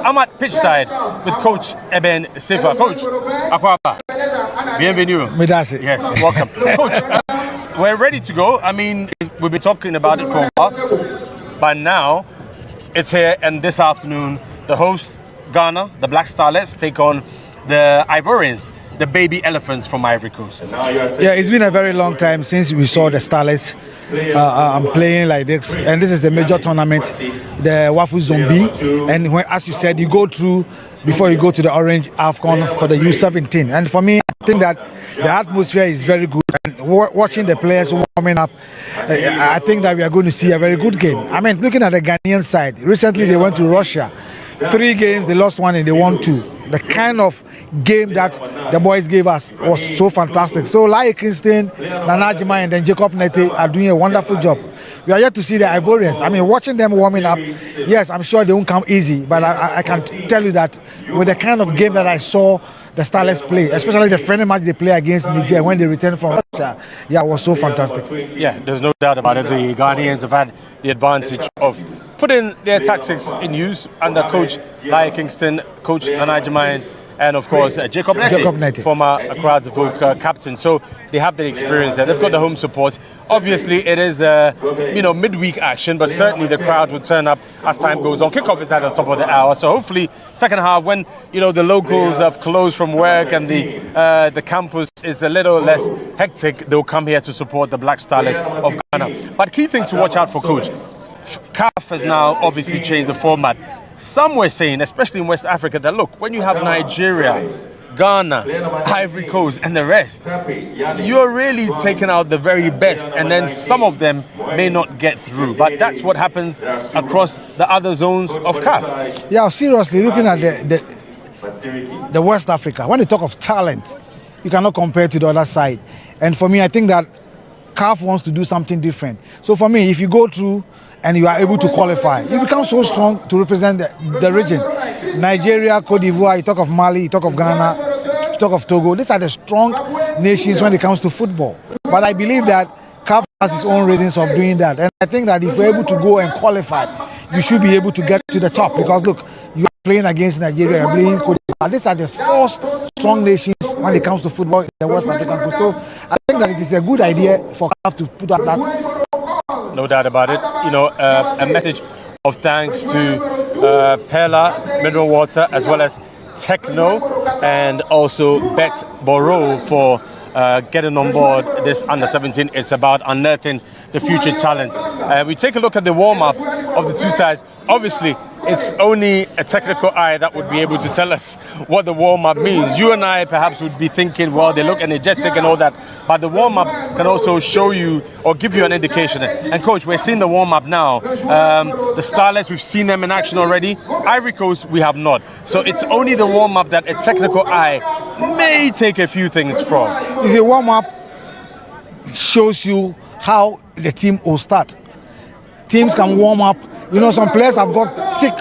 I'm at pitch side with Coach Eben Sefa. Coach, Akwaba, bienvenue. Yes, welcome. Coach, we're ready to go. I mean, we've been talking about it for a while, but now it's here, and this afternoon, the host, Ghana, the Black Starlets, take on the Ivorians, the baby elephants from Ivory Coast. Yeah, it's been a very long time since we saw the Starlets playing like this, and this is the major tournament, the Wafu Zombie, and as you said, you go through before you go to the Orange AFCON for the U-17, and for me, I think that the atmosphere is very good, and watching the players warming up, I think that we are going to see a very good game. I mean, looking at the Ghanaian side, recently they went to Russia, 3 games, they lost 1 and they won 2. The kind of game that the boys gave us was so fantastic. So like Kingston, Nanajima and then Jacob Nete are doing a wonderful job. We are yet to see the Ivorians. I mean, watching them warming up, yes, I'm sure they won't come easy, but I can tell you that with the kind of game that I saw the Starlets play, especially the friendly match they play against Niger when they returned from Russia, yeah, it was so fantastic. Yeah, there's no doubt about it. The Ghanaians have had the advantage of putting their tactics in use under Coach Lai Kingston, Coach Nanajima, and of course Jacob Nete, former Accra Zavouk captain. So they have the experience there. They've got the home support. Obviously, it is midweek action, but certainly the crowd will turn up as time goes on. Kickoff is at the top of the hour, so hopefully second half, when the locals have closed from work and the campus is a little less hectic, they'll come here to support the Black Starlets of Ghana. But key thing to watch out for, Coach, CAF has now obviously changed the format. Some were saying, especially in West Africa, that look, when you have Nigeria, Ghana, Ivory Coast, and the rest, you're really taking out the very best, and then some of them may not get through. But that's what happens across the other zones of CAF. Yeah, seriously, looking at the West Africa, when you talk of talent, you cannot compare to the other side. And for me, I think that CAF wants to do something different. So for me, if you go through and you are able to qualify, you become so strong to represent the region. Nigeria, Cote d'Ivoire, you talk of Mali, you talk of Ghana, you talk of Togo. These are the strong nations when it comes to football. But I believe that CAF has its own reasons of doing that. And I think that if you're able to go and qualify, you should be able to get to the top. Because look, you are playing against Nigeria, you're playing Cote d'Ivoire. These are the 4 strong nations when it comes to football in the West African coast. So I think that it is a good idea for CAF to put up that. No doubt about it. A message of thanks to Pella Mineral Water, as well as Techno, and also Bet Boro for getting on board this under-17. It's about unearthing the future talents. We take a look at the warm-up of the two sides. Obviously, it's only a technical eye that would be able to tell us what the warm-up means. You and I perhaps would be thinking, well, they look energetic and all that, but the warm-up can also show you or give you an indication. And Coach, we're seeing the warm-up now. The Starlets, we've seen them in action already. Ivory Coast, we have not. So it's only the warm-up that a technical eye may take a few things from. You see, warm-up shows you how the team will start. Teams can warm up. Some players have got thick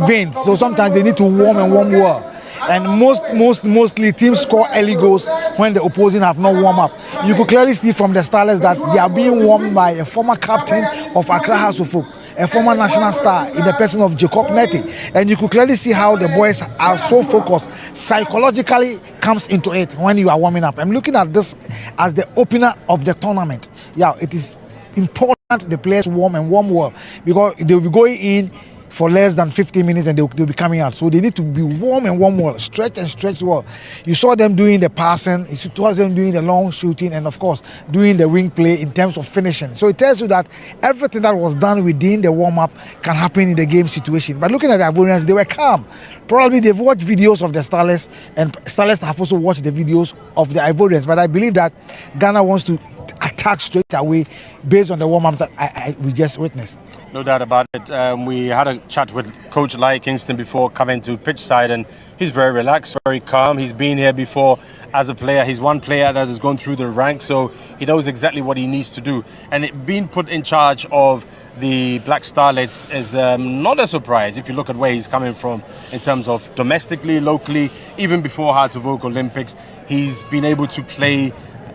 veins, so sometimes they need to warm well. And mostly teams score early goals when the opposing have not warmed up. You could clearly see from the Starlets that they are being warmed by a former captain of Accra Zavouk, a former national star in the person of Jacob Nete. And you could clearly see how the boys are so focused. Psychologically comes into it when you are warming up. I'm looking at this as the opener of the tournament. Yeah, it is important the players warm well, because they will be going in for less than 50 minutes and they'll be coming out. So they need to be warm well, stretch well. You saw them doing the passing, you saw them doing the long shooting, and of course doing the wing play in terms of finishing. So it tells you that everything that was done within the warm-up can happen in the game situation. But looking at the Ivorians, they were calm. Probably they've watched videos of the Starlets, and Starlets have also watched the videos of the Ivorians. But I believe that Ghana wants to attack straight away based on the warm-up that we just witnessed. No doubt about it. We had a chat with Coach Lai Kingston before coming to pitch side, and he's very relaxed, very calm. He's been here before as a player. He's one player that has gone through the ranks, so he knows exactly what he needs to do. And being put in charge of the Black Starlets is not a surprise if you look at where he's coming from in terms of domestically, locally, even before Zavouk Olympics. He's been able to play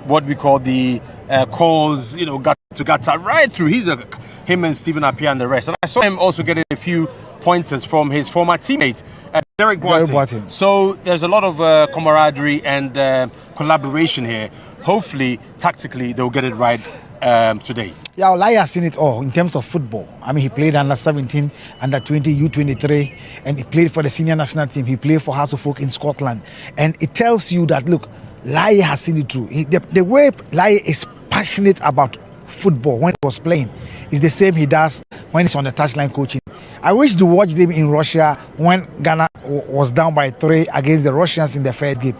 what we call the calls, gutter to gutter right through. He's a him and Stephen Appiah and the rest. And I saw him also getting a few pointers from his former teammate, Derek Boateng. So there's a lot of camaraderie and collaboration here. Hopefully, tactically, they'll get it right today. Yeah, Lai has seen it all in terms of football. I mean, he played under 17, under 20, U23, and he played for the senior national team. He played for House of Folk in Scotland. And it tells you that, look, Lai has seen it through. The way Lai is passionate about football when he was playing is the same he does when he's on the touchline coaching. I wish to watch them in Russia when Ghana was down by 3 against the Russians in the first game.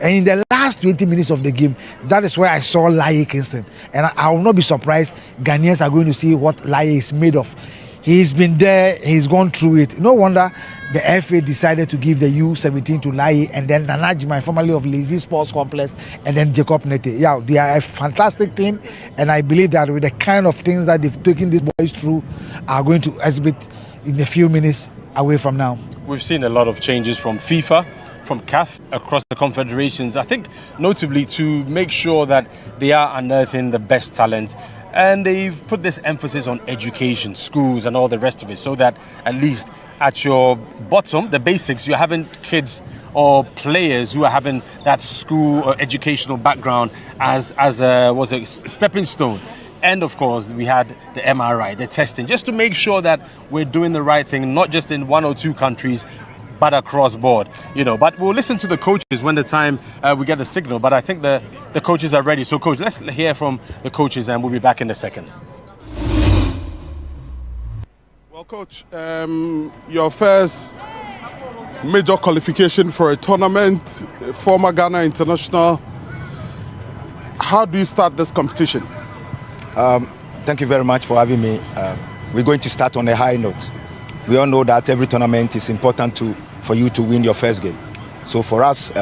And in the last 20 minutes of the game, that is where I saw Lai Kingston. And I will not be surprised Ghanaians are going to see what Lai is made of. He's been there, he's gone through it. No wonder the FA decided to give the U-17 to Lai, and then Nana Jimai, formerly of Lazy Sports Complex, and then Jacob Nete. Yeah, they are a fantastic team, and I believe that with the kind of things that they've taken these boys through, are going to exhibit in a few minutes away from now. We've seen a lot of changes from FIFA, from CAF, across the confederations, I think notably to make sure that they are unearthing the best talent. And they've put this emphasis on education, schools and all the rest of it, so that at least at your bottom, the basics, you're having kids or players who are having that school or educational background as a stepping stone. And of course, we had the MRI, the testing, just to make sure that we're doing the right thing, not just in 1 or 2 countries, but across board, But we'll listen to the coaches when the time we get the signal. But I think the coaches are ready. So, coach, let's hear from the coaches, and we'll be back in a second. Well, coach, your first major qualification for a tournament, former Ghana international. How do you start this competition? Thank you very much for having me. We're going to start on a high note. We all know that every tournament is important for you to win your first game. So for us,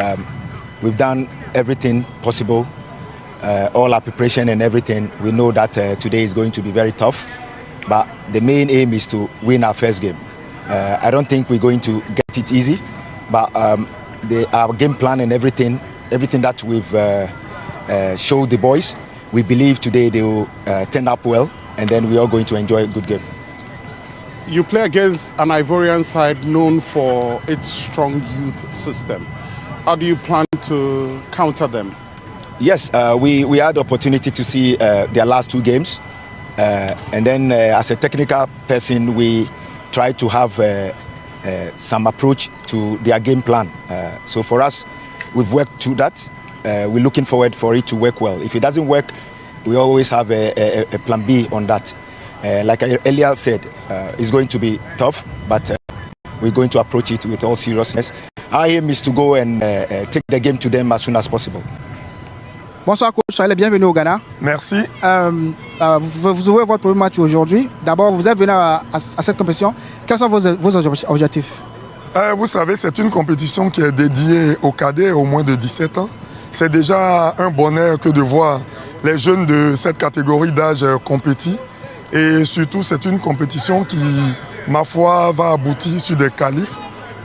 we've done everything possible, all our preparation and everything. We know that today is going to be very tough, but the main aim is to win our first game. I don't think we're going to get it easy, but our game plan and everything that we've showed the boys, we believe today they will turn up well, and then we are going to enjoy a good game. You play against an Ivorian side known for its strong youth system. How do you plan to counter them? Yes, we had the opportunity to see their last 2 games. And then as a technical person, we try to have some approach to their game plan. So for us, we've worked through that. We're looking forward for it to work well. If it doesn't work, we always have a plan B on that. Like I earlier said, it's going to be tough, but we're going to approach it with all seriousness. Our aim is to go and take the game to them as soon as possible. Bonsoir coach, soyez le bienvenu au Ghana. Merci. Vous ouvrez votre premier match aujourd'hui. D'abord, vous êtes venu à cette compétition. Quels sont vos objectifs? Vous savez, c'est une compétition qui est dédiée aux cadets au moins de 17 ans. C'est déjà un bonheur que de voir les jeunes de cette catégorie d'âge compétir. Et surtout, c'est une compétition qui, ma foi, va aboutir sur des qualifs.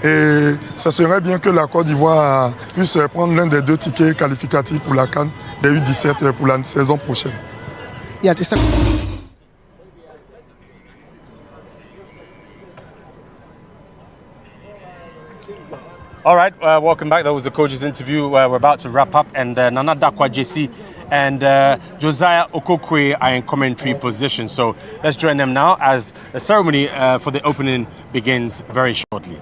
Et ça serait bien que la Côte d'Ivoire puisse prendre l'un des 2 tickets qualificatifs pour la CAN des U17 pour la saison prochaine. All right, welcome back. That was the coach's interview. We're about to wrap up, and Nana Dakwa JC and Josiah Okokwe are in commentary position. So let's join them now as the ceremony for the opening begins very shortly.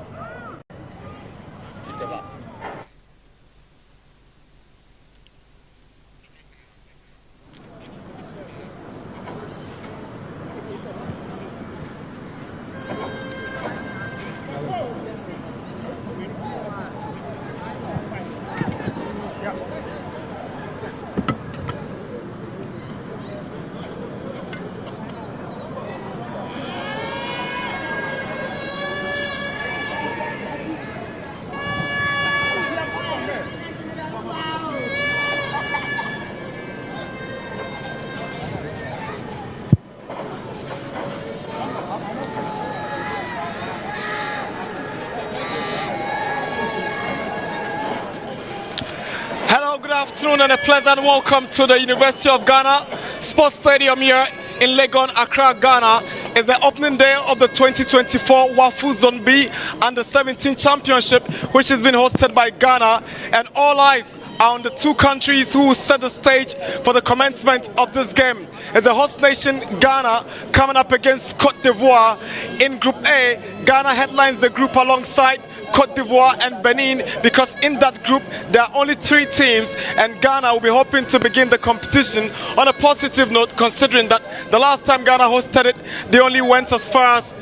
Good afternoon and a pleasant welcome to the University of Ghana Sports Stadium here in Legon, Accra, Ghana, is the opening day of the 2024 Wafu Zone B Under-17 Championship, which has been hosted by Ghana, and all eyes are on the two countries who will set the stage for the commencement of this game. As the host nation, Ghana, coming up against Cote d'Ivoire. In Group A, Ghana headlines the group alongside Cote d'Ivoire and Benin, because in that group there are only 3 teams, and Ghana will be hoping to begin the competition on a positive note, considering that the last time Ghana hosted it, they only went as far as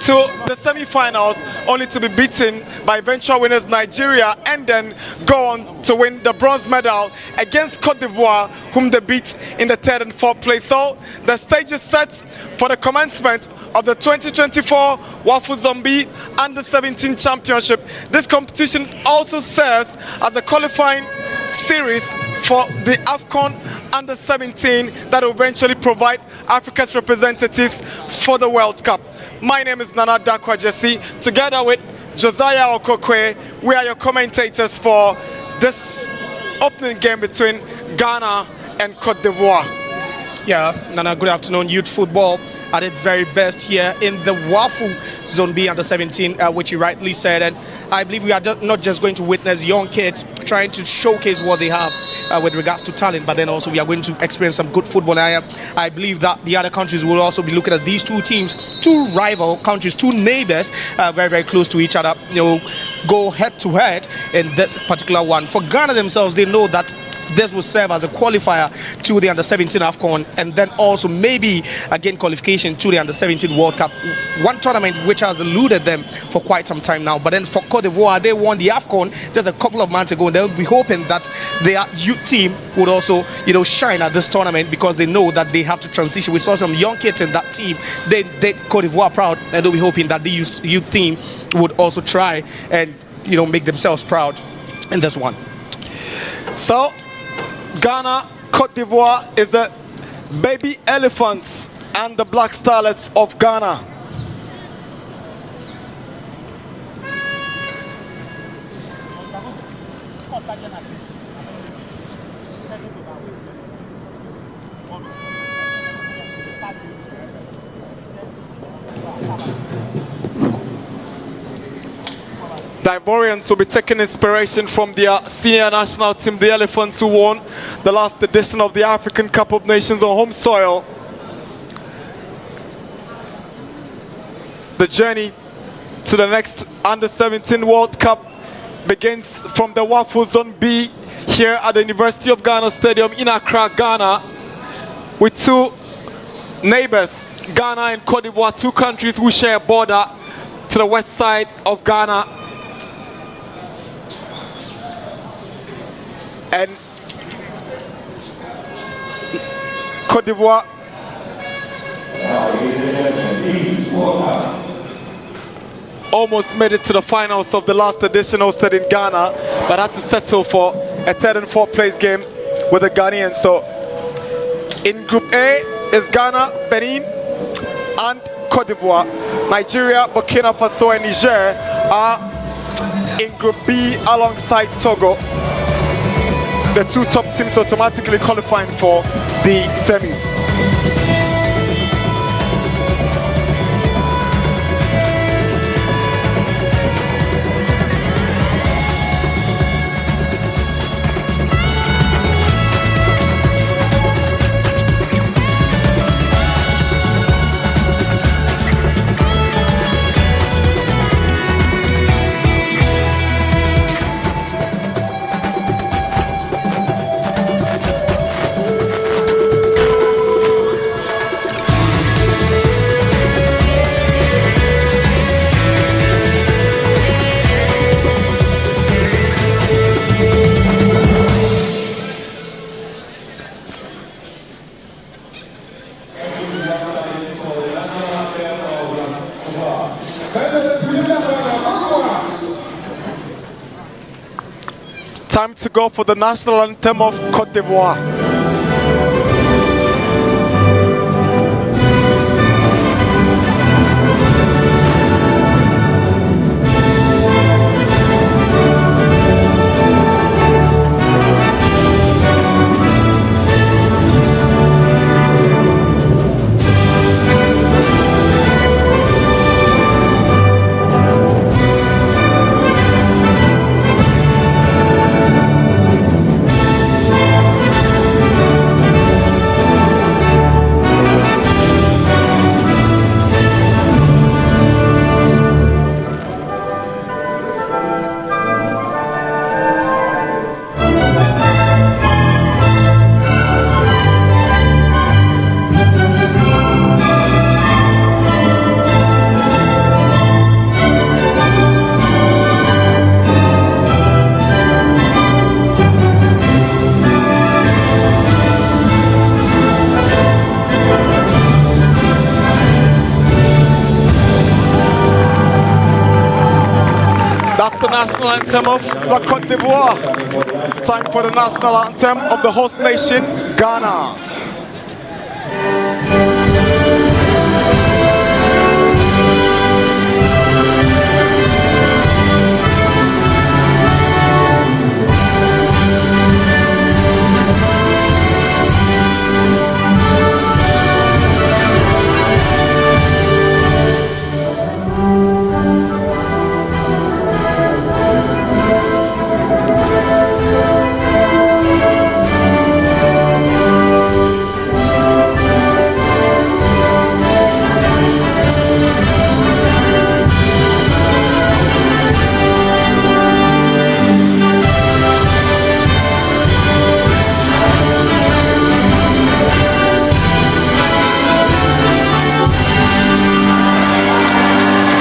to the semi-finals, only to be beaten by eventual winners Nigeria, and then go on to win the bronze medal against Cote d'Ivoire, whom they beat in the 3rd and 4th place. So the stage is set for the commencement of the 2024 Wafu Zone B Under-17 Championship. This competition also serves as the qualifying series for the AFCON Under-17 that will eventually provide Africa's representatives for the World Cup. My name is Nana Dakwa Jesse, together with Josiah Okokwe. We are your commentators for this opening game between Ghana and Cote d'Ivoire. Yeah, Nana, good afternoon. Youth football at its very best here in the Wafu Zone B Under-17, which you rightly said. And I believe we are not just going to witness young kids trying to showcase what they have with regards to talent, but then also we are going to experience some good football. I believe that the other countries will also be looking at these two teams, two rival countries, two neighbors, very, very close to each other, go head to head in this particular one. For Ghana themselves, they know that this will serve as a qualifier to the Under-17 AFCON, and then also maybe again qualification to the Under-17 World Cup, one tournament which has eluded them for quite some time now. But then for Cote d'Ivoire, they won the AFCON just a couple of months ago, and they'll be hoping that their youth team would also shine at this tournament, because they know that they have to transition. We saw some young kids in that team. They did Cote d'Ivoire proud, and they'll be hoping that the youth team would also try and make themselves proud in this one. So Ghana, Cote d'Ivoire is the baby elephants and the black starlets of Ghana. The Ivorians will be taking inspiration from their senior national team, the Elephants, who won the last edition of the African Cup of Nations on home soil. The journey to the next Under-17 World Cup begins from the Wafu Zone B here at the University of Ghana Stadium in Accra, Ghana, with two neighbors, Ghana and Cote d'Ivoire, two countries who share a border to the west side of Ghana. And Cote d'Ivoire almost made it to the finals of the last edition hosted in Ghana, but had to settle for a 3rd and 4th place game with the Ghanaians. So in Group A is Ghana, Benin, and Cote d'Ivoire. Nigeria, Burkina Faso, and Niger are in Group B alongside Togo. The two top teams automatically qualifying for the semis. Time to go for the national anthem of Cote d'Ivoire. That's the national anthem of the Cote d'Ivoire. It's time for the national anthem of the host nation, Ghana.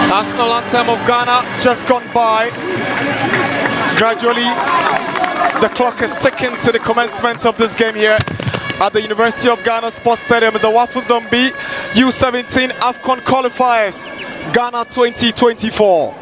National anthem of Ghana just gone by. Gradually, the clock is ticking to the commencement of this game here at the University of Ghana Sports Stadium. The Wafu Zombie U-17 AFCON qualifiers, Ghana 2024.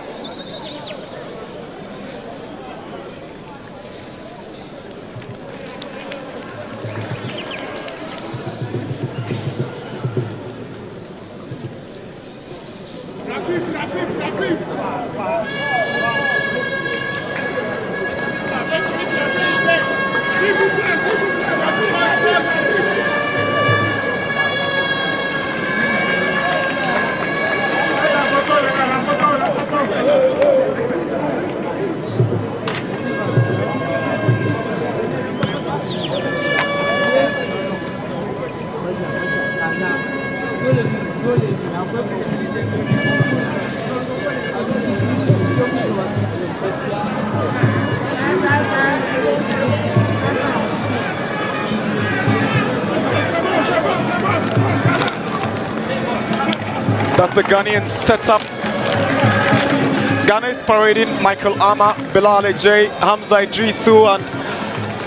That's the Ghanaian setup. Ghana is parading Michael Ama, Bilal Ejay, Hamza Idrisu and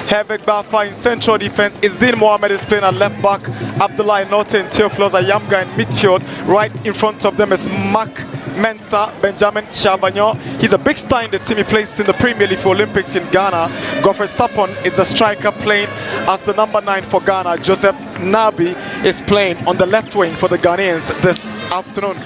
Hervik Bafa in central defense. Izdin Mohamed is playing at left back. Abdullah Norton, Theophilus Ayamga and midfield. Right in front of them is Mark Mensah, Benjamin Chavanyo. He's a big star in the team. He plays in the Premier League for Olympics in Ghana. Godfrey Sapon is the striker playing as the number 9 for Ghana. Joseph Nabi is playing on the left wing for the Ghanaians this afternoon.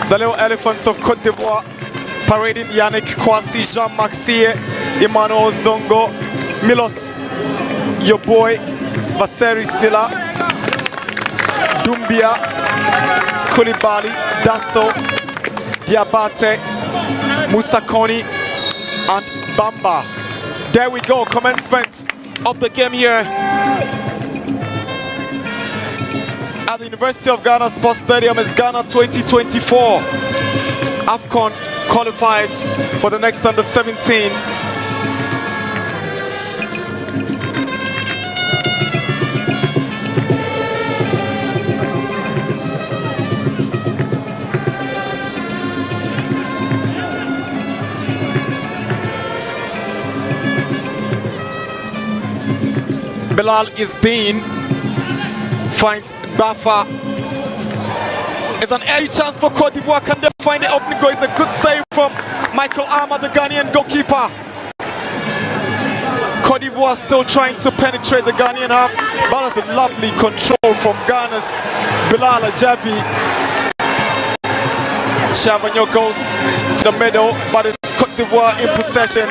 The little elephants of Cote d'Ivoire parading Yannick Kwasi, Jean Maxie, Emmanuel Zongo, Milos, your boy, Vaseri Silla, Dumbia, Koulibaly, Dasso, Diabate, Musa Koni, and Bamba. There we go, commencement of the game here at the University of Ghana Sports Stadium. Is Ghana 2024 AFCON qualifies for the next under 17. Bilal is Dean. Finds Bafa. It's an early chance for Cote d'Ivoire. Can they find the opening goal? It's a good save from Michael Armour, the Ghanaian goalkeeper. Cote d'Ivoire still trying to penetrate the Ghanaian half. But that's a lovely control from Ghana's Bilal Ajabi. Chavagnon goes to the middle, but it's Cote d'Ivoire in possession.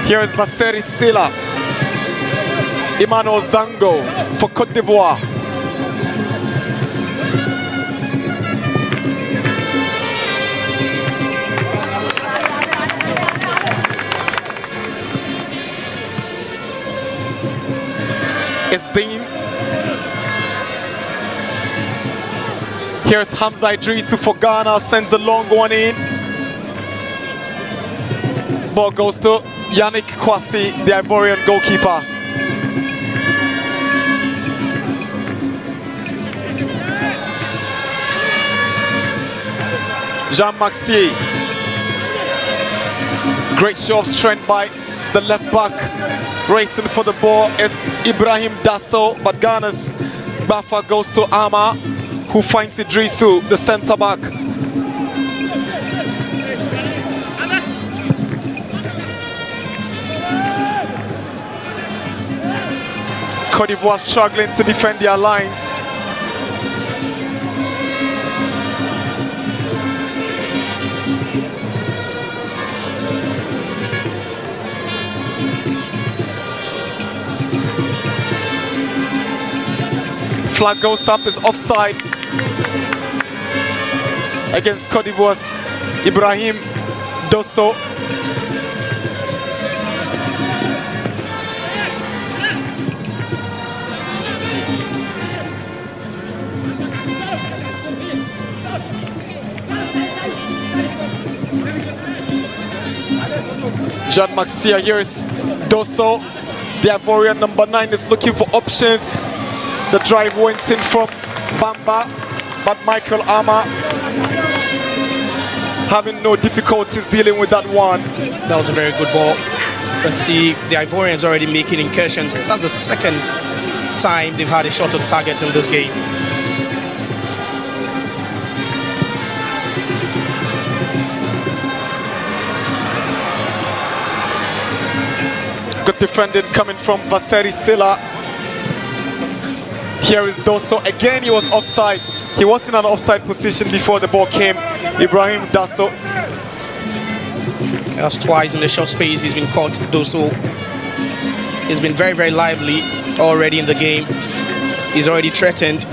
Here is Vasseri Sila. Emmanuel Zango for Cote d'Ivoire. It's Dean. Here's Hamza Idrisu for Ghana, sends a long one in. Ball goes to Yannick Kwasi, the Ivorian goalkeeper. Jean Maxier. Great show of strength by the left back. Racing for the ball is Ibrahim Dasso, but Ghana's Bafa goes to Ama, who finds Idrisu, the centre back. Cote d'Ivoire struggling to defend their lines. Flag goes up, is offside against Cote d'Ivoire's Ibrahim Dosso. Jean Maxia, here is Dosso. The Ivorian number 9 is looking for options. The drive went in from Bamba, but Michael Armour having no difficulties dealing with that one. That was a very good ball. Let's see, the Ivorians already making incursions. That's the second time they've had a shot on target in this game. Good defending coming from Vasseri Sila. Here is Dosso. Again, he was offside. He was in an offside position before the ball came. Ibrahim Dasso. That's twice in the short space he's been caught. Dosso has been very, very lively already in the game. He's already threatened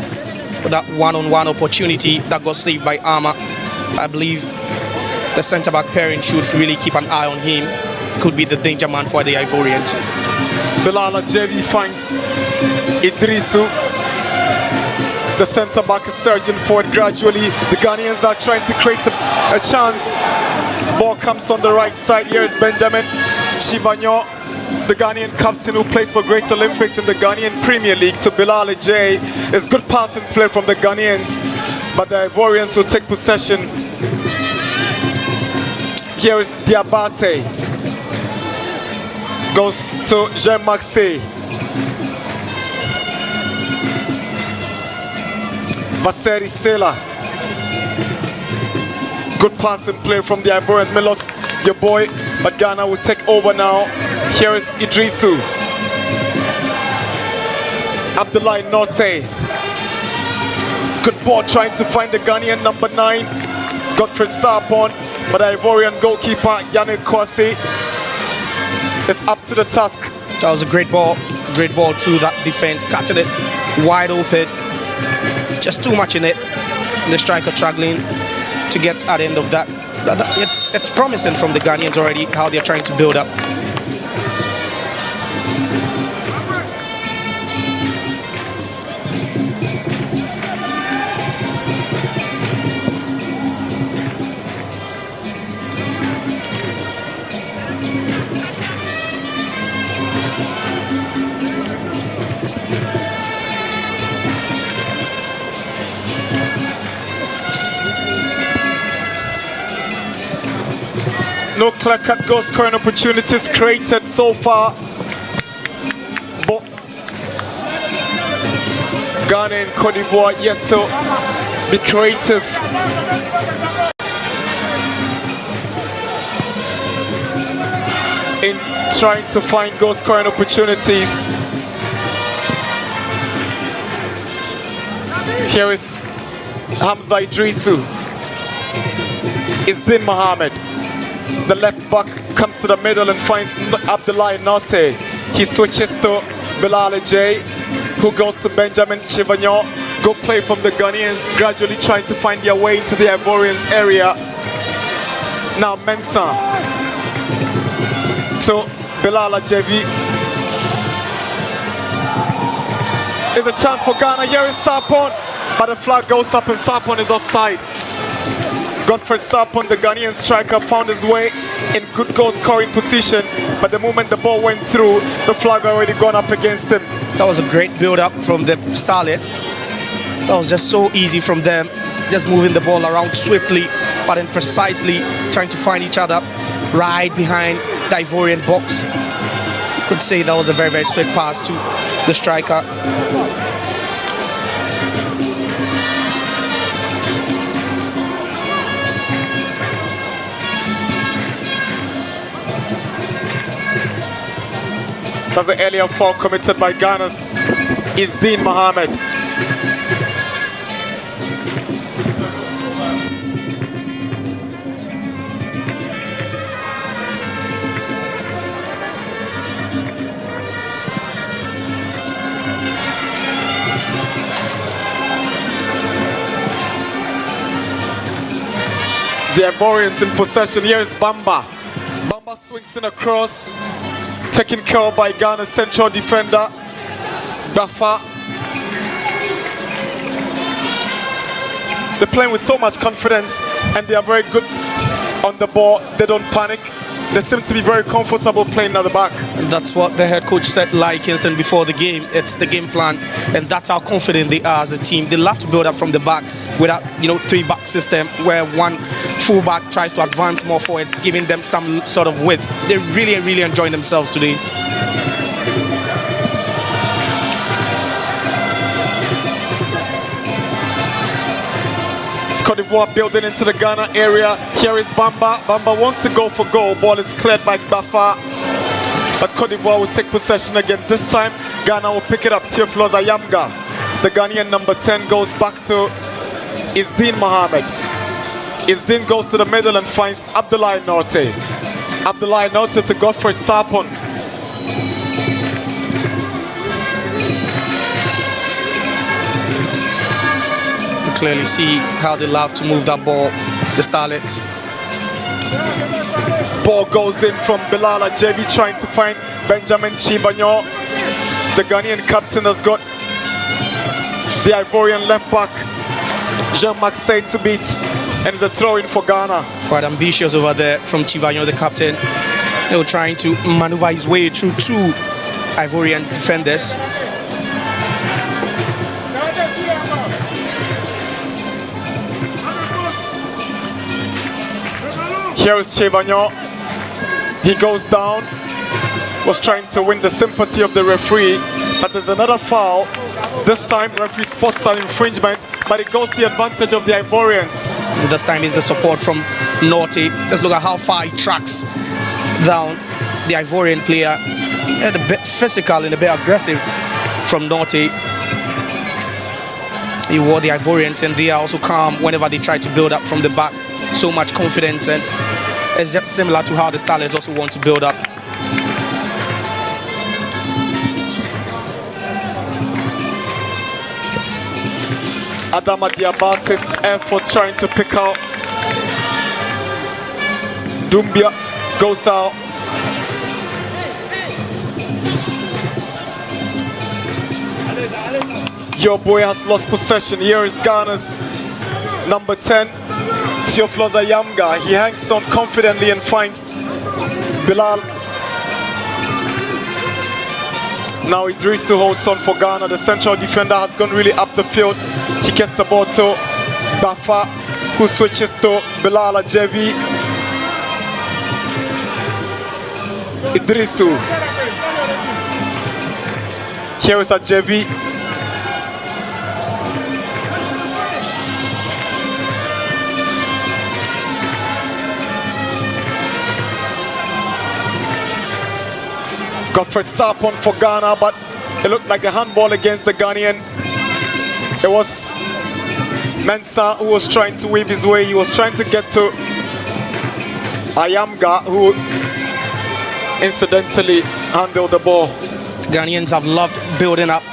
with that one-on-one opportunity that got saved by Armour. I believe the centre-back pairing should really keep an eye on him. Could be the danger man for the Ivorians. Bilal Ajabi finds Idrisu. The centre back is surging forward gradually. The Ghanaians are trying to create a chance. Ball comes on the right side. Here is Benjamin Chivagnon, the Ghanaian captain who plays for Great Olympics in the Ghanaian Premier League, to Bilal Ajabi. It's good passing play from the Ghanaians, but the Ivorians will take possession. Here is Diabate. Goes to Jean Maxey. Vasseri Sela. Good passing play from the Ivorians. Milos, your boy, but Ghana will take over now. Here is Idrisu. Abdullah Norte. Good ball trying to find the Ghanaian number 9. Godfred Sarpon, but the Ivorian goalkeeper Yannick Kwasi is up to the task. That was a great ball through that defense, cutting it wide open. Just too much in it. The striker struggling to get at the end of that. It's promising from the Ghanaians already how they're trying to build up. No clear-cut goal scoring opportunities created so far. But Ghana and Cote d'Ivoire yet to be creative. In trying to find goal scoring opportunities. Here is Hamza Idrisu. Isdin Mohamed. The left back comes to the middle and finds Abdoulaye Note. He switches to Bilal J, who goes to Benjamin Chivagnon. Good play from the Ghanaians, gradually trying to find their way into the Ivorians area. Now Mensah to Bilal Jevi. There's a chance for Ghana. Here is Sarpong, but the flag goes up and Sarpong is offside. Godfred Sarpong, the Ghanaian striker, found his way in good goal scoring position, but the moment the ball went through, the flag already gone up against him. That was a great build-up from the Starlets. That was just so easy from them, just moving the ball around swiftly, but then precisely trying to find each other right behind the Ivorian box. You could say that was a very, very swift pass to the striker. That's an earlier foul committed by Ghana's Isdin Mohamed. The Ivorians in possession. Here is Bamba. Bamba swings in across. Taken care of by Ghana's central defender, Bafa. They're playing with so much confidence and they are very good on the ball. They don't panic. They seem to be very comfortable playing at the back. That's what the head coach said, like Kingston, before the game. It's the game plan, and that's how confident they are as a team. They love to build up from the back without, three-back system where one fullback tries to advance more forward, giving them some sort of width. They're really, really enjoying themselves today. Cote d'Ivoire building into the Ghana area. Here is Bamba. Bamba wants to go for goal. Ball is cleared by Bafa. But Cote d'Ivoire will take possession again. This time, Ghana will pick it up. Theophilus Ayamga. The Ghanaian number 10 goes back to Isdin Mohamed. Isdin goes to the middle and finds Abdoulaye Norte. Abdoulaye Norte to Godfred Sarpong. Clearly see how they love to move that ball, the Starlets. Ball goes in from Bilal Jevi trying to find Benjamin Chivagnon. The Ghanaian captain has got the Ivorian left back Jean-Marc Sey to beat, and the throw-in for Ghana. Quite ambitious over there from Chivagnon, the captain. They were trying to maneuver his way through two Ivorian defenders. Here is Chivagnon. He goes down, was trying to win the sympathy of the referee, but there's another foul. This time, referee spots an infringement, but it goes to the advantage of the Ivorians. And this time is the support from Norte. Just look at how far he tracks down the Ivorian player. And a bit physical and a bit aggressive from Norte. He wore the Ivorians, and they are also calm whenever they try to build up from the back. So much confidence, and it's just similar to how the Starlets also want to build up. Adama Diabate's effort trying to pick out. Dumbia goes out. Your boy has lost possession. Here is Ghana's number 10. Theophilus Ayamga. He hangs on confidently and finds Bilal. Now Idrisu holds on for Ghana. The central defender has gone really up the field. He gets the ball to Bafa, who switches to Bilal Jevi. Idrisu. Here is Ajevi. Godfred Sarpon for Ghana, but it looked like a handball against the Ghanaian. It was Mensah who was trying to weave his way. He was trying to get to Ayamga, who incidentally handled the ball. Ghanaians have loved building up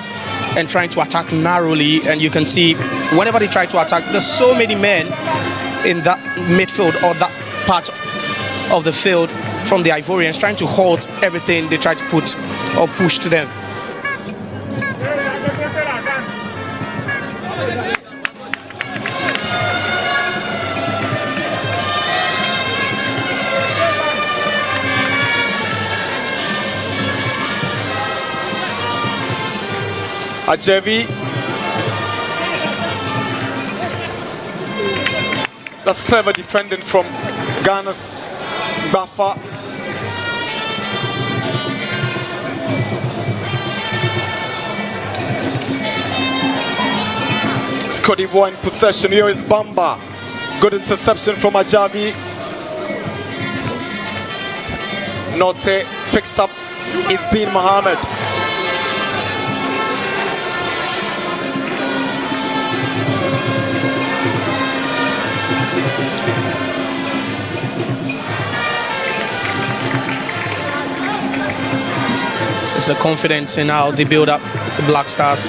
and trying to attack narrowly, and you can see whenever they try to attack, there's so many men in that midfield or that part of the field from the Ivorians trying to halt everything they try to put or push to them. Ajevi. That's clever defending from Ghana's Bafa. It's Cote d'Ivoire in possession. Here is Bamba. Good interception from Ajavi. Note picks up Isdin Mohammed. It's the confidence in how they build up the Black Stars,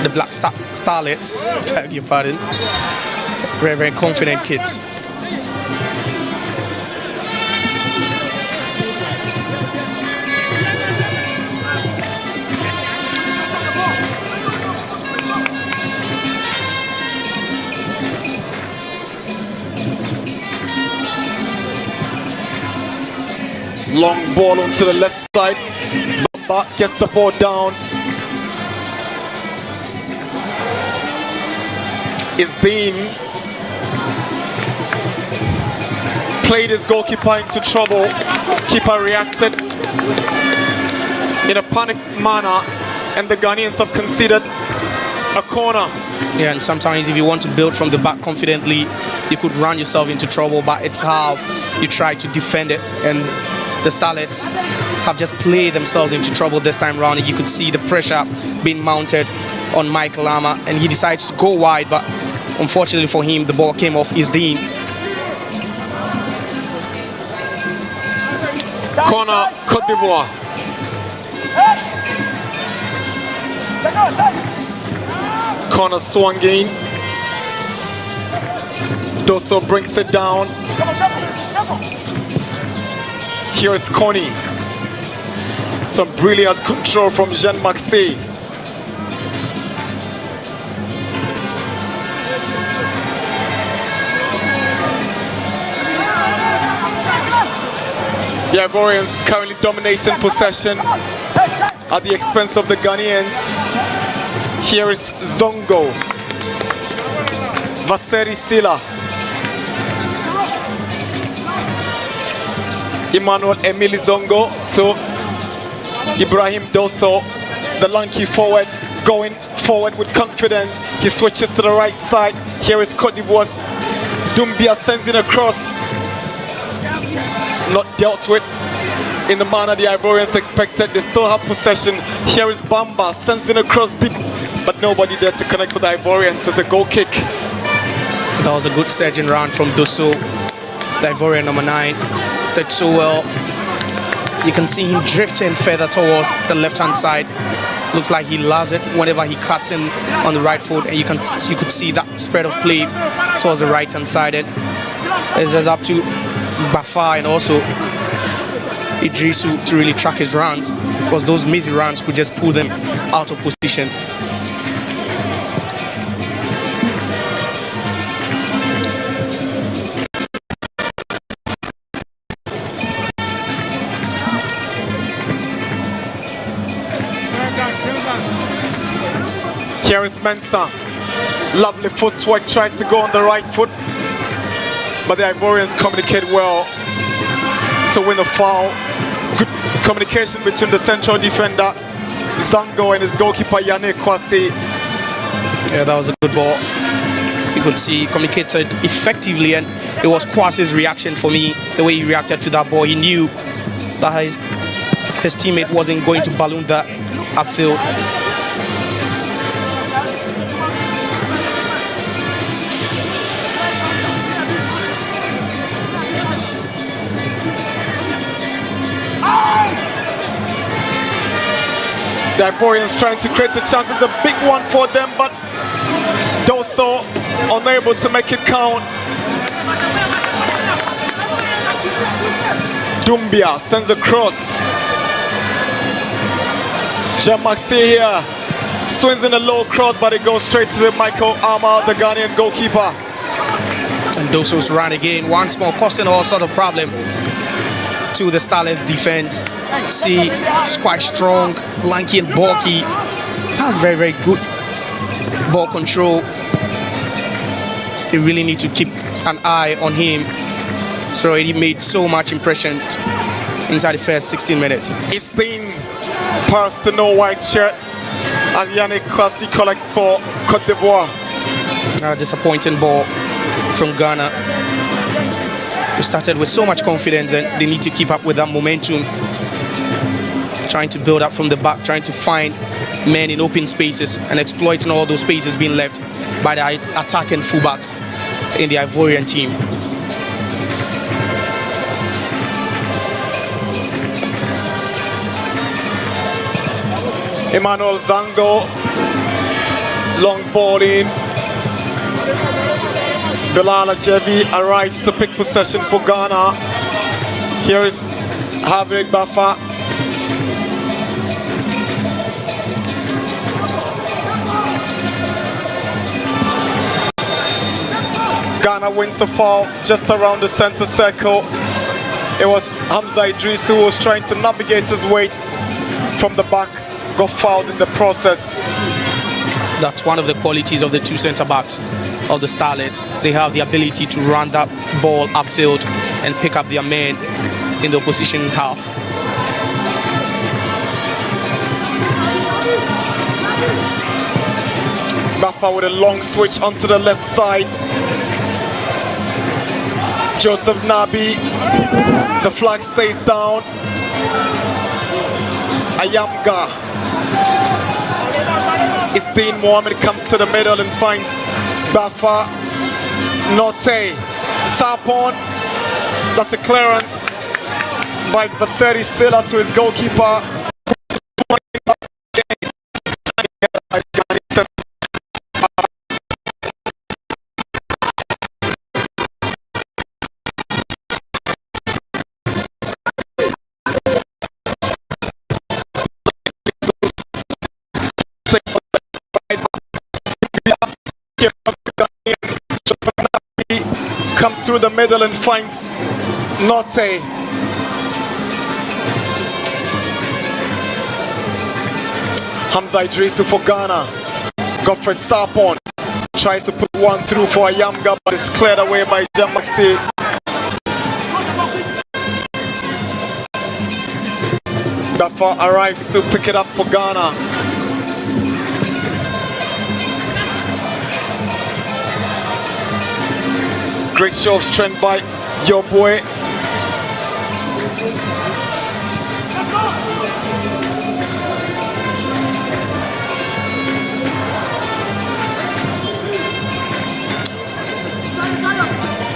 the Black Starlets, beg your pardon. Very, very confident kids. Long ball onto the left side. Bamba gets the ball down. Isdin played his goalkeeper into trouble. Keeper reacted in a panic manner, and the Ghanaians have conceded a corner. Yeah, and sometimes if you want to build from the back confidently, you could run yourself into trouble, but it's how you try to defend it. And the Starlets have just played themselves into trouble this time round. And you could see the pressure being mounted on Michael Lama, and he decides to go wide, but unfortunately for him, the ball came off Isdin. Corner, Cote d'Ivoire. Corner swung in. Dosso brings it down. Here is Coney. Some brilliant control from Jean Maxey. The Ivorians currently dominating possession at the expense of the Ghanaians. Here is Zongo. Vaseri Sila. Emmanuel Emili Zongo to Ibrahim Dosso, the lanky forward, going forward with confidence. He switches to the right side. Here is Cote d'Ivoire's Doumbia, sends in a cross. Not dealt with in the manner the Ivorians expected. They still have possession. Here is Bamba, sends in a cross deep, but nobody there to connect for the Ivorians. It's a goal kick. That was a good surging round from Dosso, the Ivorian number 9. Did so well. You can see him drifting further towards the left-hand side. Looks like he loves it whenever he cuts in on the right foot, and you could see that spread of play towards the right-hand side. And it's just up to Bafa and also Idrisu to really track his runs, because those messy runs could just pull them out of position. Here is Mensah. Lovely footwork, tries to go on the right foot, but the Ivorians communicate well to win the foul. Good communication between the central defender Zango and his goalkeeper Yannick Kwasi. Yeah, that was a good ball. You could see he communicated effectively, and it was Kwasi's reaction for me, the way he reacted to that ball. He knew that his teammate wasn't going to balloon that upfield. The Ivorians trying to create a chance. It's a big one for them, but Doso unable to make it count. Dumbia sends a cross. Jean-Maxi here swings in a low cross, but it goes straight to the Michael Arma, the Ghanaian goalkeeper. And Doso's run again once more, causing all sort of problems to the Starlets defense. See, he's quite strong, lanky and bulky. Has very, very good ball control. They really need to keep an eye on him. He's already made so much impression inside the first 16 minutes. It's been passed to no white shirt as Yannick Kwasi collects for Cote d'Ivoire. A disappointing ball from Ghana. We started with so much confidence, and they need to keep up with that momentum. Trying to build up from the back, trying to find men in open spaces and exploiting all those spaces being left by the attacking fullbacks in the Ivorian team. Emmanuel Zango, long ball in. Bilal Ajevi arrives to pick possession for Ghana. Here is Havik Bafa. Ghana wins the foul just around the center circle. It was Hamza Idris who was trying to navigate his way from the back, got fouled in the process. That's one of the qualities of the two centre-backs of the Starlets. They have the ability to run that ball upfield and pick up their men in the opposition half. Bafa with a long switch onto the left side. Joseph Nabi, the flag stays down. Ayamga. Isdeen Mohammed comes to the middle and finds Bafa. Note. Sapon. That's a clearance by Vaseri Silla to his goalkeeper. Comes through the middle and finds Note. Hamza Idrisu for Ghana. Godfred Sapon tries to put one through for Ayamga, but it's cleared away by Jean-Maxi. Bafa arrives to pick it up for Ghana. Great show of strength by your boy.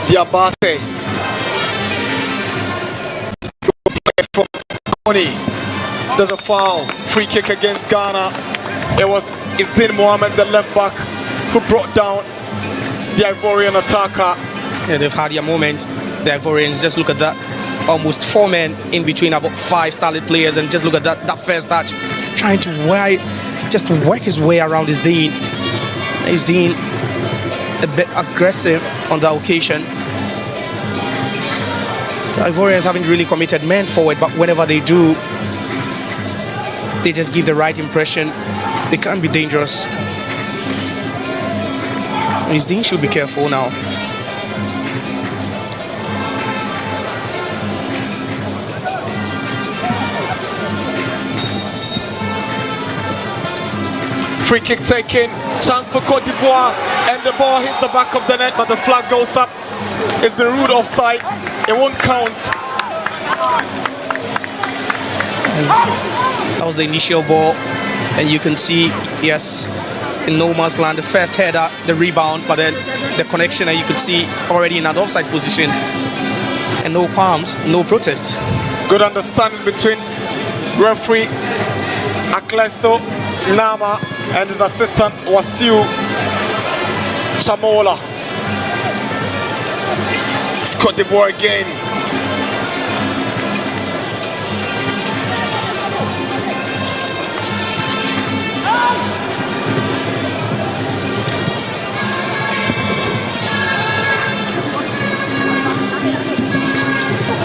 Diabate. From Tony. There's a foul. Free kick against Ghana. It was Isdeen Mohammed, the left back, who brought down the Ivorian attacker. Yeah, they've had their moment. The Ivorians, just look at that. Almost 4 men in between about 5 Starlet players, and just look at that first touch. Trying to work his way around Isdeen. Isdeen a bit aggressive on the occasion. The Ivorians haven't really committed men forward, but whenever they do, they just give the right impression. They can be dangerous. Isdeen should be careful now. Free kick taken, chance for Cote d'Ivoire, and the ball hits the back of the net, but the flag goes up. It's been ruled offside. It won't count. That was the initial ball, and you can see, yes, in no man's land, the first header, the rebound, but then the connection, and you could see already in an offside position, and no qualms, no protest. Good understanding between referee Akleso Nama and his assistant Wafu Chamola. It's Cote d'Ivoire again.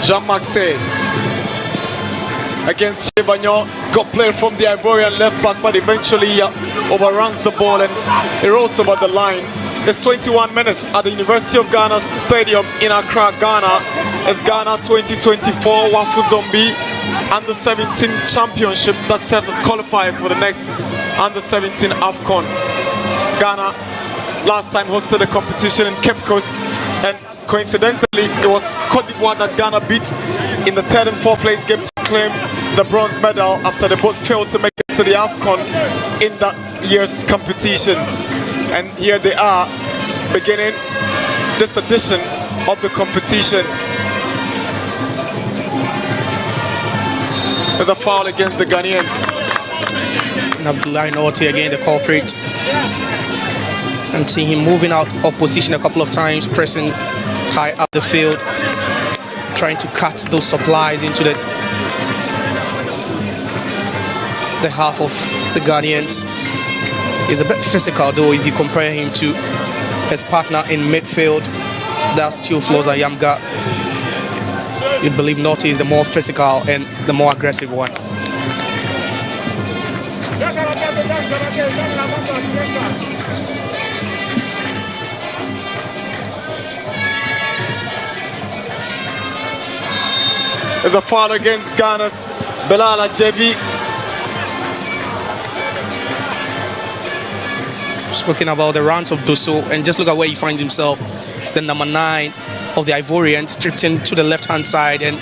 Jean-Maxé against Chibagnon, got played from the Ivorian left back, but eventually overruns the ball and it rolls over the line. It's 21 minutes at the University of Ghana Stadium in Accra, Ghana. It's Ghana 2024 Wafu Zombie Under-17 Championship that serves as qualifiers for the next Under-17 AFCON. Ghana last time hosted the competition in Cape Coast, and coincidentally, it was Cote d'Ivoire that Ghana beat in the third and fourth place game to claim the bronze medal after they both failed to make it to the AFCON in that year's competition. And here they are, beginning this edition of the competition. There's a foul against the Ghanaians. Abdullahi Norte again, the culprit. And see him moving out of position a couple of times, pressing high up the field, trying to cut those supplies into the half of the Ghanaians. He's a bit physical though if you compare him to his partner in midfield, that's Theophilus Ayamga. You believe Norte is the more physical and the more aggressive one. There's a foul against Ghana's Belala Jevi. Speaking about the runs of Dosso, and just look at where he finds himself. The number 9 of the Ivorians drifting to the left-hand side, and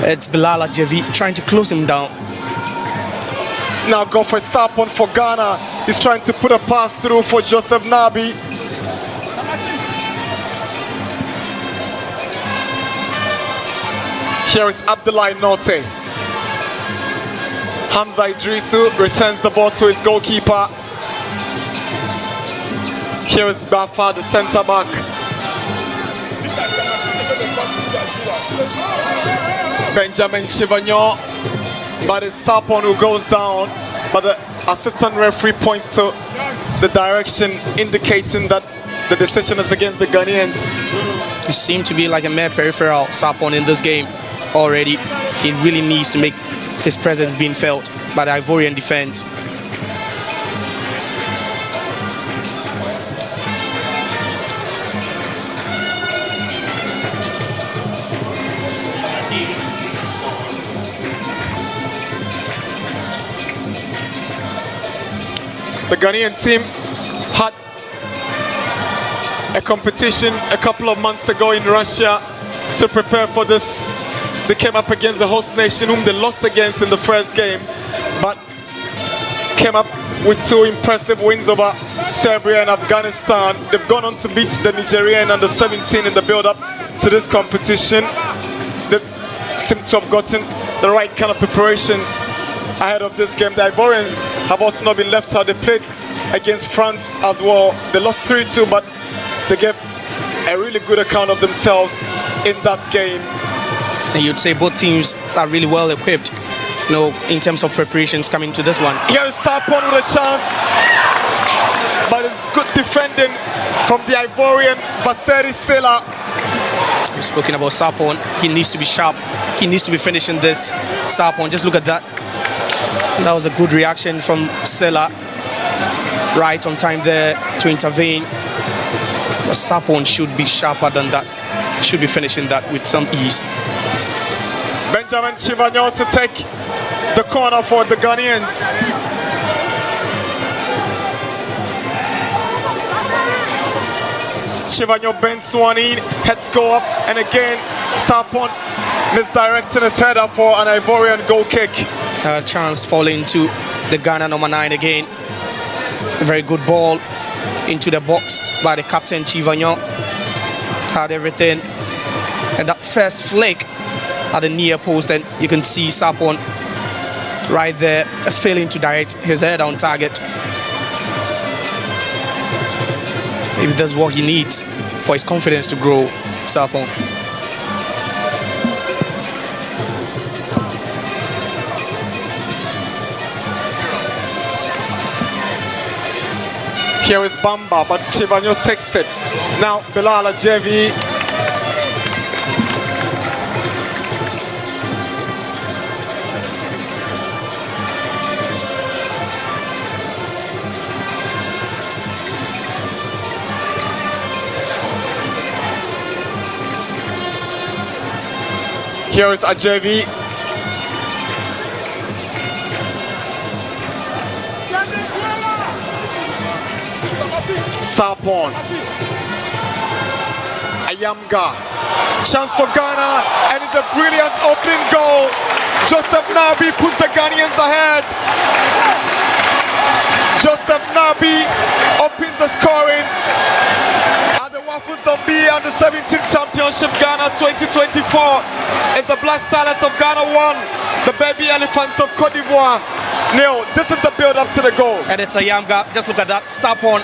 it's Belala Jevi trying to close him down. Now Godfred Sarpong for Ghana. He's trying to put a pass through for Joseph Nabi. Here is Abdullahi Norte. Hamza Idrisu returns the ball to his goalkeeper. Here is Bafa, the centre back. Benjamin Chivagnon, but it's Sarpong who goes down. But the assistant referee points to the direction, indicating that the decision is against the Ghanaians. He seemed to be like a mere peripheral Sarpong in this game already. He really needs to make his presence being felt by the Ivorian defense. The Ghanaian team had a competition a couple of months ago in Russia to prepare for this. They came up against the host nation, whom they lost against in the first game, but came up with 2 impressive wins over Serbia and Afghanistan. They've gone on to beat the Nigerian Under-17 in the build-up to this competition. They seem to have gotten the right kind of preparations ahead of this game. The Ivorians have also not been left out. They played against France as well. They lost 3-2, but they gave a really good account of themselves in that game. And you'd say both teams are really well equipped, you know, in terms of preparations coming to this one. Here's Sarpong with a chance, but it's good defending from the Ivorian Vaseri Sela. We're speaking about Sarpong. He needs to be sharp. He needs to be finishing this. Sarpong, just look at that. That was a good reaction from Sela. Right on time there to intervene. But Sarpong should be sharper than that. Should be finishing that with some ease. Benjamin Chivagnon to take the corner for the Ghanaians. Chivanyo bends one in, heads go up, and again, Sapon misdirecting his header for an Ivorian goal kick. Chance falling to the Ghana number 9 again. A very good ball into the box by the captain Chivanyo. Had everything. And that first flick at the near post, and you can see Sapon right there, just failing to direct his head on target. Maybe that's what he needs for his confidence to grow, Sapon. Here is Bamba, but Chivanyo takes it. Now Bilal Ajevi. Here is Ajevi. Sapon. Ayamga. Chance for Ghana, and it's a brilliant opening goal. Joseph Nabi puts the Ghanaians ahead. Joseph Nabi opens the scoring at the Wafu Zombie under 17 Championship Ghana 2024. It's the Black Stars of Ghana 1, the Baby Elephants of Cote d'Ivoire. Neil, this is the build-up to the goal. And it's Ayamga. Just look at that. Sapon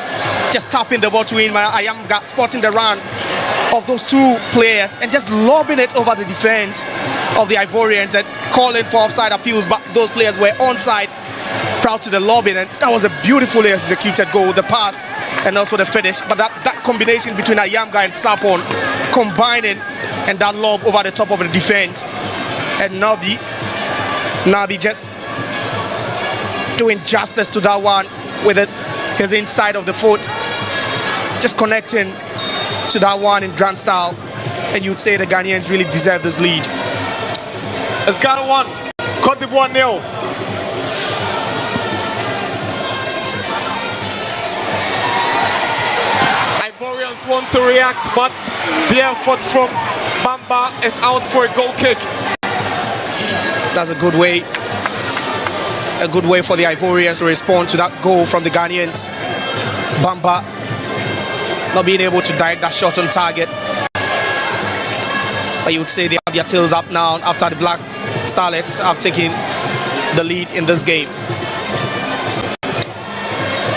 just tapping the ball to win. Ayamga spotting the run of those two players and just lobbing it over the defense of the Ivorians and calling for offside appeals, but those players were onside. Proud to the lobbing, and that was a beautifully executed goal, the pass and also the finish. But that combination between Ayamga and Sapon combining, and that lob over the top of the defense, and Nabi just doing justice to that one with his inside of the foot, just connecting to that one in grand style. And you'd say the Ghanaians really deserve this lead. It's Ghana 1, Cote d'Ivoire 0. Ivorians want to react, but the effort from Bamba is out for a goal kick. That's a good way for the Ivorians to respond to that goal from the Ghanaians. Bamba not being able to direct that shot on target. But you would say they have their tails up now after the Black Starlets have taken the lead in this game.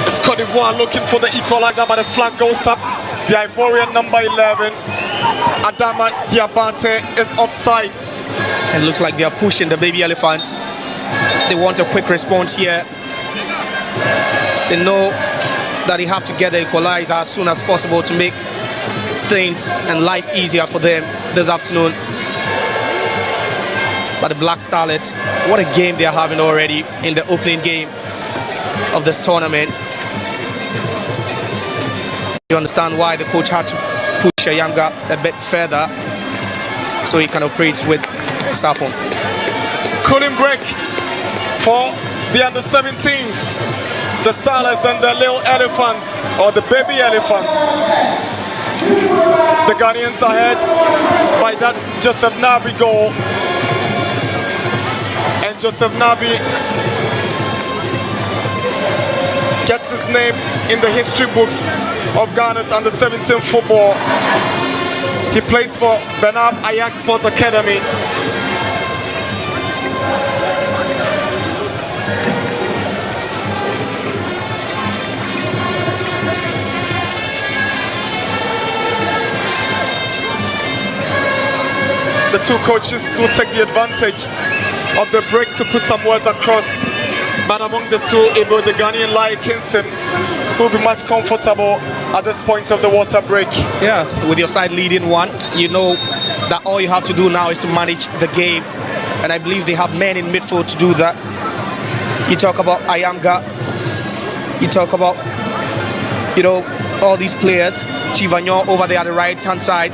It's Cote d'Ivoire looking for the equalizer, but the flag goes up. The Ivorian number 11, Adama Diabate, is offside. It looks like they are pushing the Baby Elephant. They want a quick response here. They know that they have to get the equalizer as soon as possible to make things and life easier for them this afternoon. But the Black Starlets, what a game they are having already in the opening game of this tournament. You understand why the coach had to push Ayamga a bit further so he can operate with Sapon. Cooling break for the under-17s. The Starlets and the little elephants, or the baby elephants. The Ghanaians ahead by that Joseph Nabi goal. And Joseph Nabi gets his name in the history books of Ghana's under-17 football. He plays for Benab Ajax Sports Academy. The two coaches will take the advantage of the break to put some words across. But among the two, it will the Ghanaian Lai Kingston, who will be much comfortable at this point of the water break. Yeah, with your side leading one, you know that all you have to do now is to manage the game. And I believe they have men in midfield to do that. You talk about Ayamga, you talk about, you know, all these players, Chivanyo over there at the right-hand side.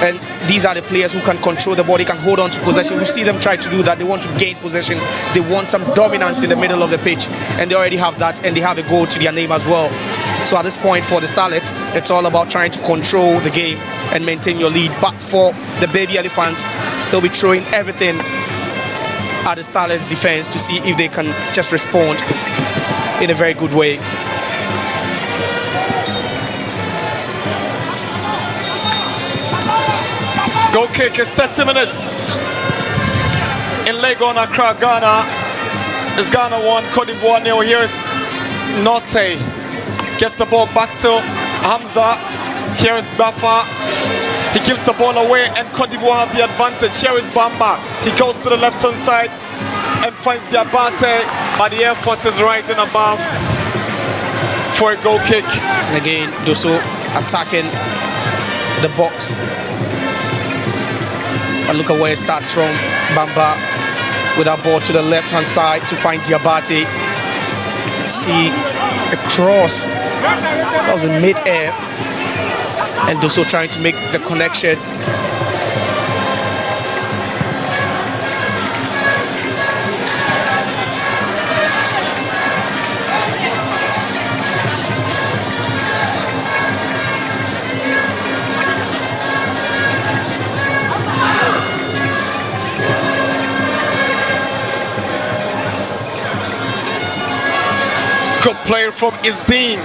And these are the players who can control the ball, they can hold on to possession. We see them try to do that. They want to gain possession. They want some dominance in the middle of the pitch, and they already have that, and they have a goal to their name as well. So at this point for the Starlets, it's all about trying to control the game and maintain your lead. But for the Baby Elephants, they'll be throwing everything at the Starlets defense to see if they can just respond in a very good way. Goal kick is 30 minutes in Legon, Accra, Ghana. It's Ghana 1, Cote d'Ivoire 0. Here's Note. Gets the ball back to Hamza. Here is Bafa. He gives the ball away and Cote d'Ivoire have the advantage. Here is Bamba. He goes to the left-hand side and finds Diabate, but the effort is rising above for a goal kick. And again, Dosso attacking the box. But look at where it starts from. Bamba with that ball to the left-hand side to find Diabate. See a cross. That was in mid-air. And Dosso trying to make the connection. Good player from Isdeen.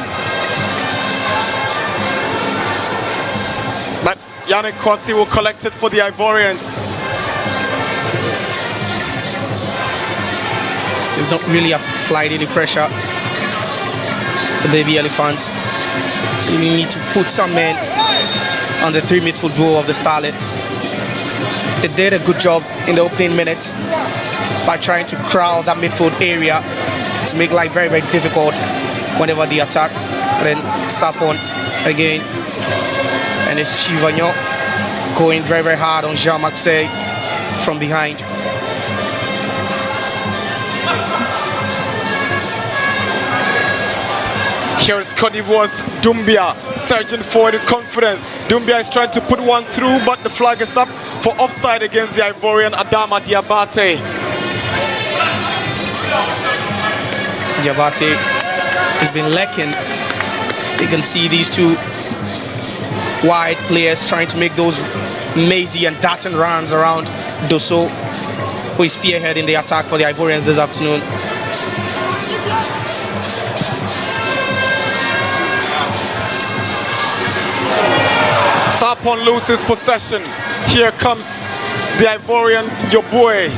But Yannick Kwasi will collect it for the Ivorians. They've not really applied any pressure. The Baby Elephants. You need to put some men on the 3 midfield duo of the Starlets. They did a good job in the opening minutes by trying to crowd that midfield area to make life very, very difficult whenever they attack. And then Sapon again. And it's Chivagnon going very, very hard on Jean-Maxey from behind. Here is Cote d'Ivoire's Doumbia searching for the confidence. Doumbia is trying to put one through, but the flag is up for offside against the Ivorian Adama Diabate. Diabate has been lacking. You can see these two wide players trying to make those mazy and darting runs around Dosso, who is spearheading the attack for the Ivorians this afternoon. Sapon loses possession. Here comes the Ivorian Yobue.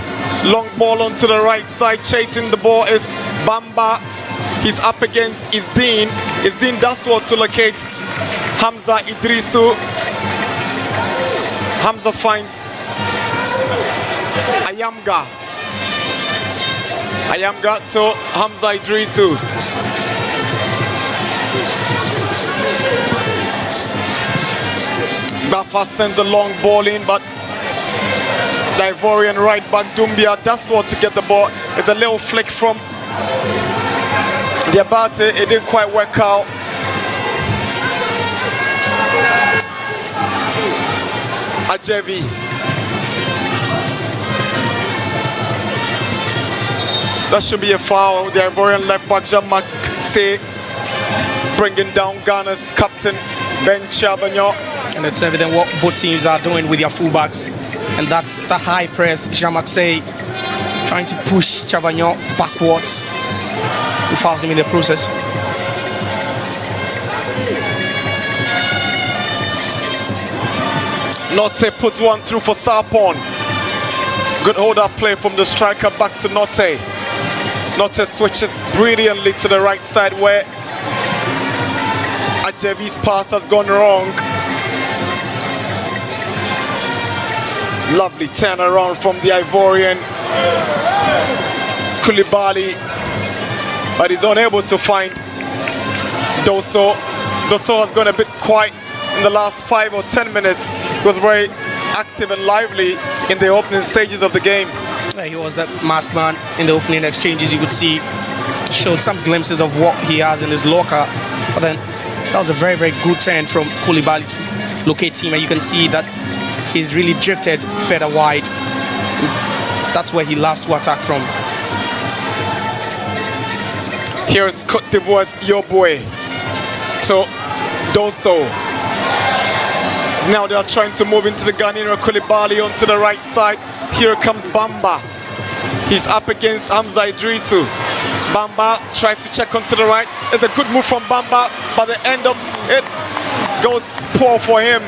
Long ball onto the right side. Chasing the ball is Bamba. He's up against Isdeen. Isdeen does well to locate Hamza Idrisu. Hamza finds Ayamga. Ayamga to Hamza Idrisu. Bafa sends a long ball in, but the Ivorian right back Doumbia does well to get the ball. It's a little flick from Diabate. It didn't quite work out. Ajevi. That should be a foul. The Ivorian left back Jean-Maxey bringing down Ghana's captain Ben Chabagnon. And it's evident what both teams are doing with their fullbacks. And that's the high press. Jean-Maxey trying to push Chavagnon backwards. He fouls him in the process. Note puts one through for Sapon. Good hold-up play from the striker back to Note. Note switches brilliantly to the right side where Ajevi's pass has gone wrong. Lovely turnaround from the Ivorian Koulibaly, but he's unable to find Dosso. Dosso has gone a bit quiet in the last 5 or 10 minutes. He was very active and lively in the opening stages of the game. Yeah, he was that masked man in the opening exchanges. You could see, showed some glimpses of what he has in his locker. But then that was a very, very good turn from Koulibaly to locate him, and you can see that he's really drifted further wide. That's where he loves to attack from. Here's Cote d'Ivoire's Your Boy to Dosso. Now they are trying to move into the Ghanaian Koulibaly onto the right side. Here comes Bamba. He's up against Hamza Idrisu. Bamba tries to check onto the right. It's a good move from Bamba, but the end of it goes poor for him.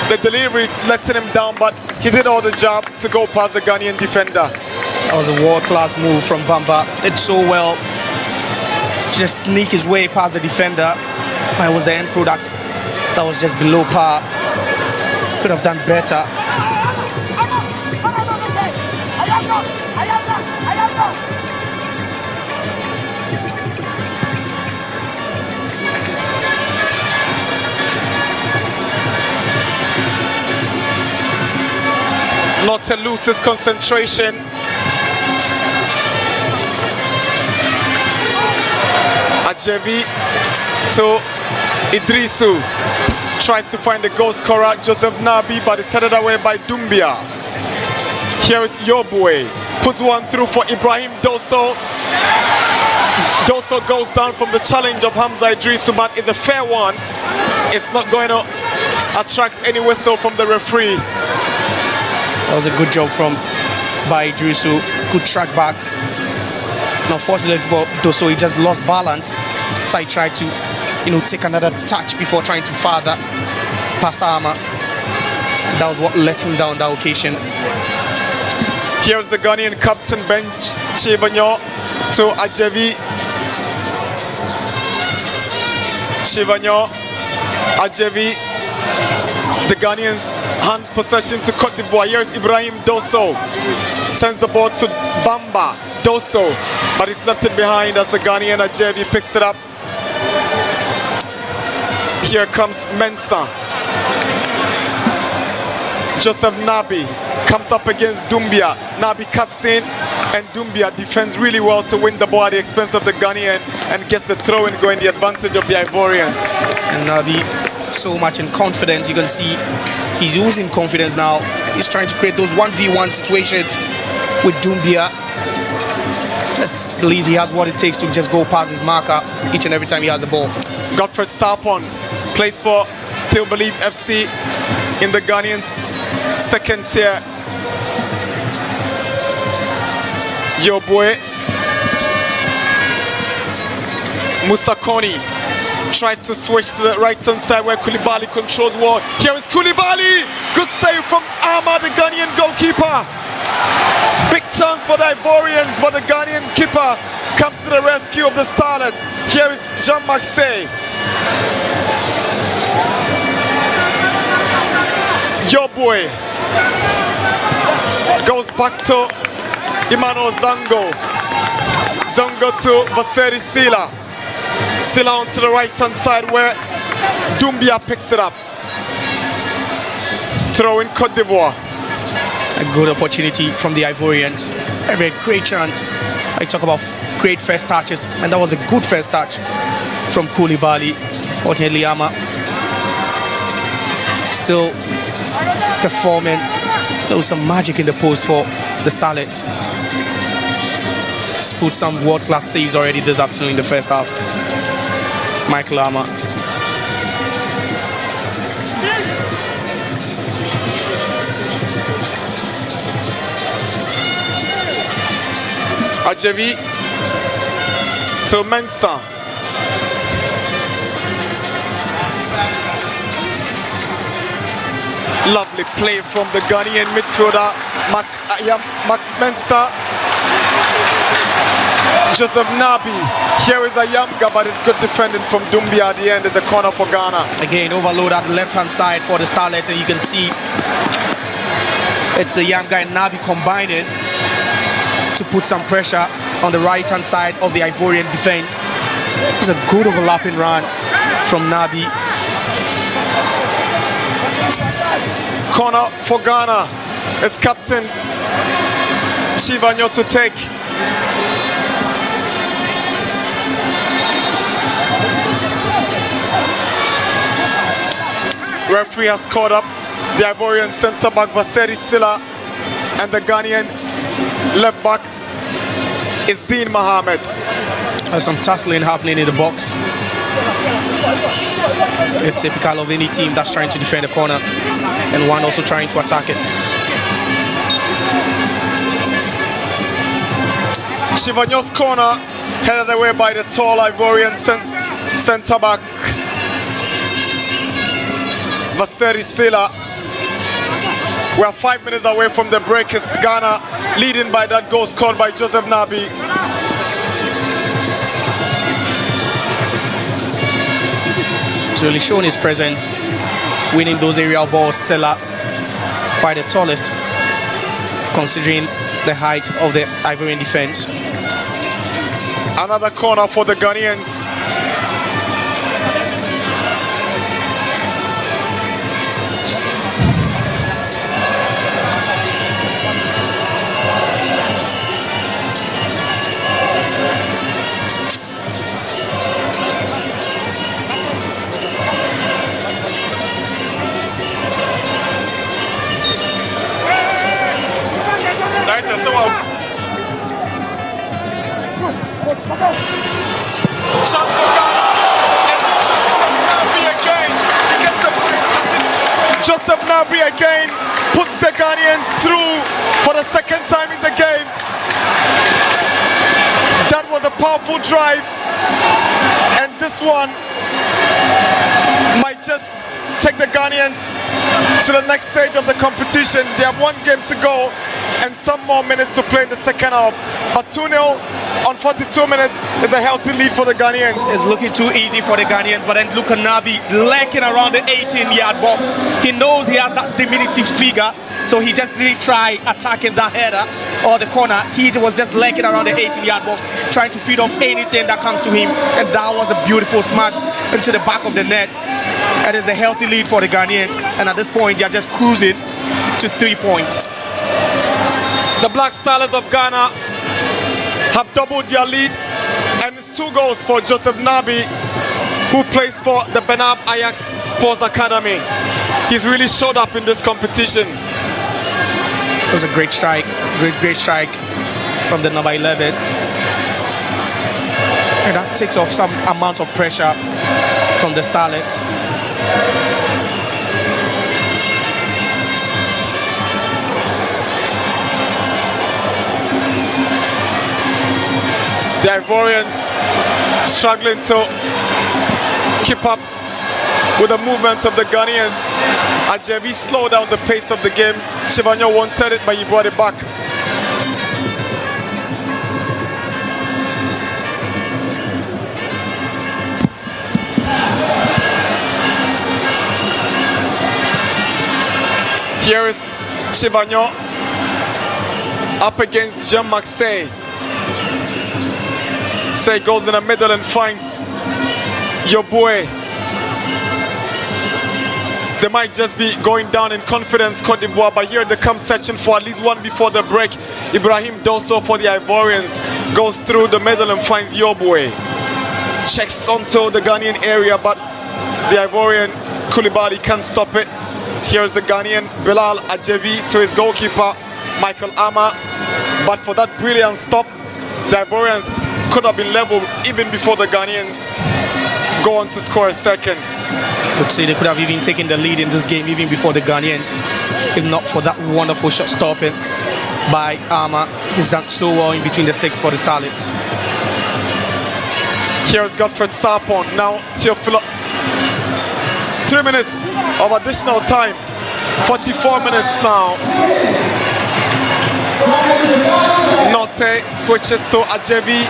The delivery letting him down, but he did all the job to go past the Ghanaian defender. That was a world-class move from Bamba. Did so well to just sneak his way past the defender. But it was the end product that was just below par. Could have done better. Not to lose his concentration. Ajevi to Idrisu. Tries to find the goal scorer, Joseph Nabi, but it's headed away by Doumbia. Here is Your Boy. Puts one through for Ibrahim Dosso. Dosso goes down from the challenge of Hamza Idrisu, but it's a fair one. It's not going to attract any whistle from the referee. That was a good job by Idrisu. Good track back. Unfortunately for Dosso, he just lost balance. So he tried to, take another touch before trying to further past Arma. That was what let him down that occasion. Here's the Ghanaian captain bench, Chivanyo to Ajevi. Chivanyo, Ajevi. The Ghanaians hand possession to Cote d'Ivoire. Here's Ibrahim Dosso. Sends the ball to Bamba. Dosso, but he's left it behind as the Ghanaian Ajevi picks it up. Here comes Mensah. Joseph Nabi comes up against Doumbia. Nabi cuts in, and Doumbia defends really well to win the ball at the expense of the Ghanaian and gets the throw in going the advantage of the Ivorians. And Nabi so much in confidence. You can see he's losing confidence now. He's trying to create those 1v1 situations with Doumbia. Just believes he has what it takes to just go past his marker each and every time he has the ball. Godfred Sarpon plays for Still Believe FC in the Ghanaian second tier. Your Boy. Musa Koni tries to switch to the right hand side where Koulibaly controls ball. Here is Koulibaly. Good save from Ahmad, the Ghanaian goalkeeper. Big chance for the Ivorians, but the Ghanaian keeper comes to the rescue of the Starlets. Here is Jean-Maxey. Your Boy goes back to Emmanuel Zango. Zango to Vaseri Sila. Sila onto the right hand side where Doumbia picks it up. Throw in Cote d'Ivoire. A good opportunity from the Ivorians. A great chance. I talk about great first touches, and that was a good first touch from Koulibaly. Fortunately, Ama still performing. There was some magic in the post for the Starlets. He's put some world-class saves already this afternoon in the first half. Michael Ama. Ajevi to Mensah. Lovely play from the Ghanaian midfielder Mensah. Joseph Nabi. Here is Ayamga, but it's good defending from Doumbia at the end. There's a corner for Ghana. Again, overload at the left-hand side for the Starlets, and you can see it's Ayamga and Nabi combining to put some pressure on the right-hand side of the Ivorian defense. It's a good overlapping run from Nabi. Corner for Ghana. It's captain Chivanyo to take. Referee has caught up the Ivorian centre back Vaseri Silla, and the Ghanaian left back is Dean Mohammed. There's some tussling happening in the box. It's typical of any team that's trying to defend the corner and one also trying to attack it. Chivagno's corner headed away by the tall Ivorian centre back Vaseri Silla. We are 5 minutes away from the break. It's Ghana leading by that goal scored by Joseph Nabi. He's really shown his presence, winning those aerial balls. Silla by the tallest, considering the height of the Ivorian defense. Another corner for the Ghanaians. Chance for Ghana. Joseph Nabi again puts the Ghanaians through for the second time in the game. That was a powerful drive, and this one might just take the Ghanaians to the next stage of the competition. They have one game to go and some more minutes to play in the second half. But 2-0 on 42 minutes is a healthy lead for the Ghanaians. It's looking too easy for the Ghanaians, but then look at Nabi lurking around the 18-yard box. He knows he has that diminutive figure, so he just didn't try attacking that header or the corner. He was just lurking around the 18-yard box, trying to feed off anything that comes to him, and that was a beautiful smash into the back of the net. It is a healthy lead for the Ghanaians, and at this point, they are just cruising to 3 points. The Black Stars of Ghana have doubled their lead, and it's 2 goals for Joseph Nabi, who plays for the Benab Ajax Sports Academy. He's really showed up in this competition. It was a great strike, great strike from the number 11. And that takes off some amount of pressure from the Starlets. The Ivorians struggling to keep up with the movement of the Ghanaians. Ajevi slowed down the pace of the game. Chivagno wanted it, but he brought it back. Here is Chivagno up against Jean-Maxey. Say goes in the middle and finds your boy. They might just be going down in confidence, Cote d'Ivoire, but here they come searching for at least one before the break. Ibrahim Dosso for the Ivorians goes through the middle and finds your boy. Checks onto the Ghanaian area, but the Ivorian Koulibaly can't stop it. Here's the Ghanaian Bilal Ajevi to his goalkeeper, Michael Ama. But for that brilliant stop, the Ivorians could have been level even before the Ghanaians go on to score a second. I would say they could have even taken the lead in this game even before the Ghanaians, if not for that wonderful shot stopping by Ama. He's done so well in between the sticks for the Starlets. Here's Godfred Sarpon, now Teofilo. 3 minutes of additional time, 44 minutes now. Note switches to Ajevi.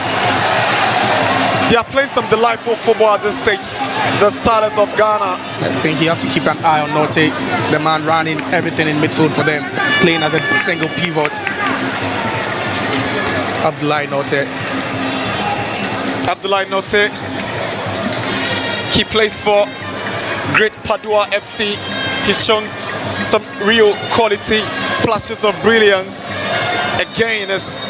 They are playing some delightful football at this stage, the Stars of Ghana. I think you have to keep an eye on Note, the man running everything in midfield for them, playing as a single pivot. Abdoulaye Note. He plays for Great Padua FC. He's shown some real quality, flashes of brilliance. Again, is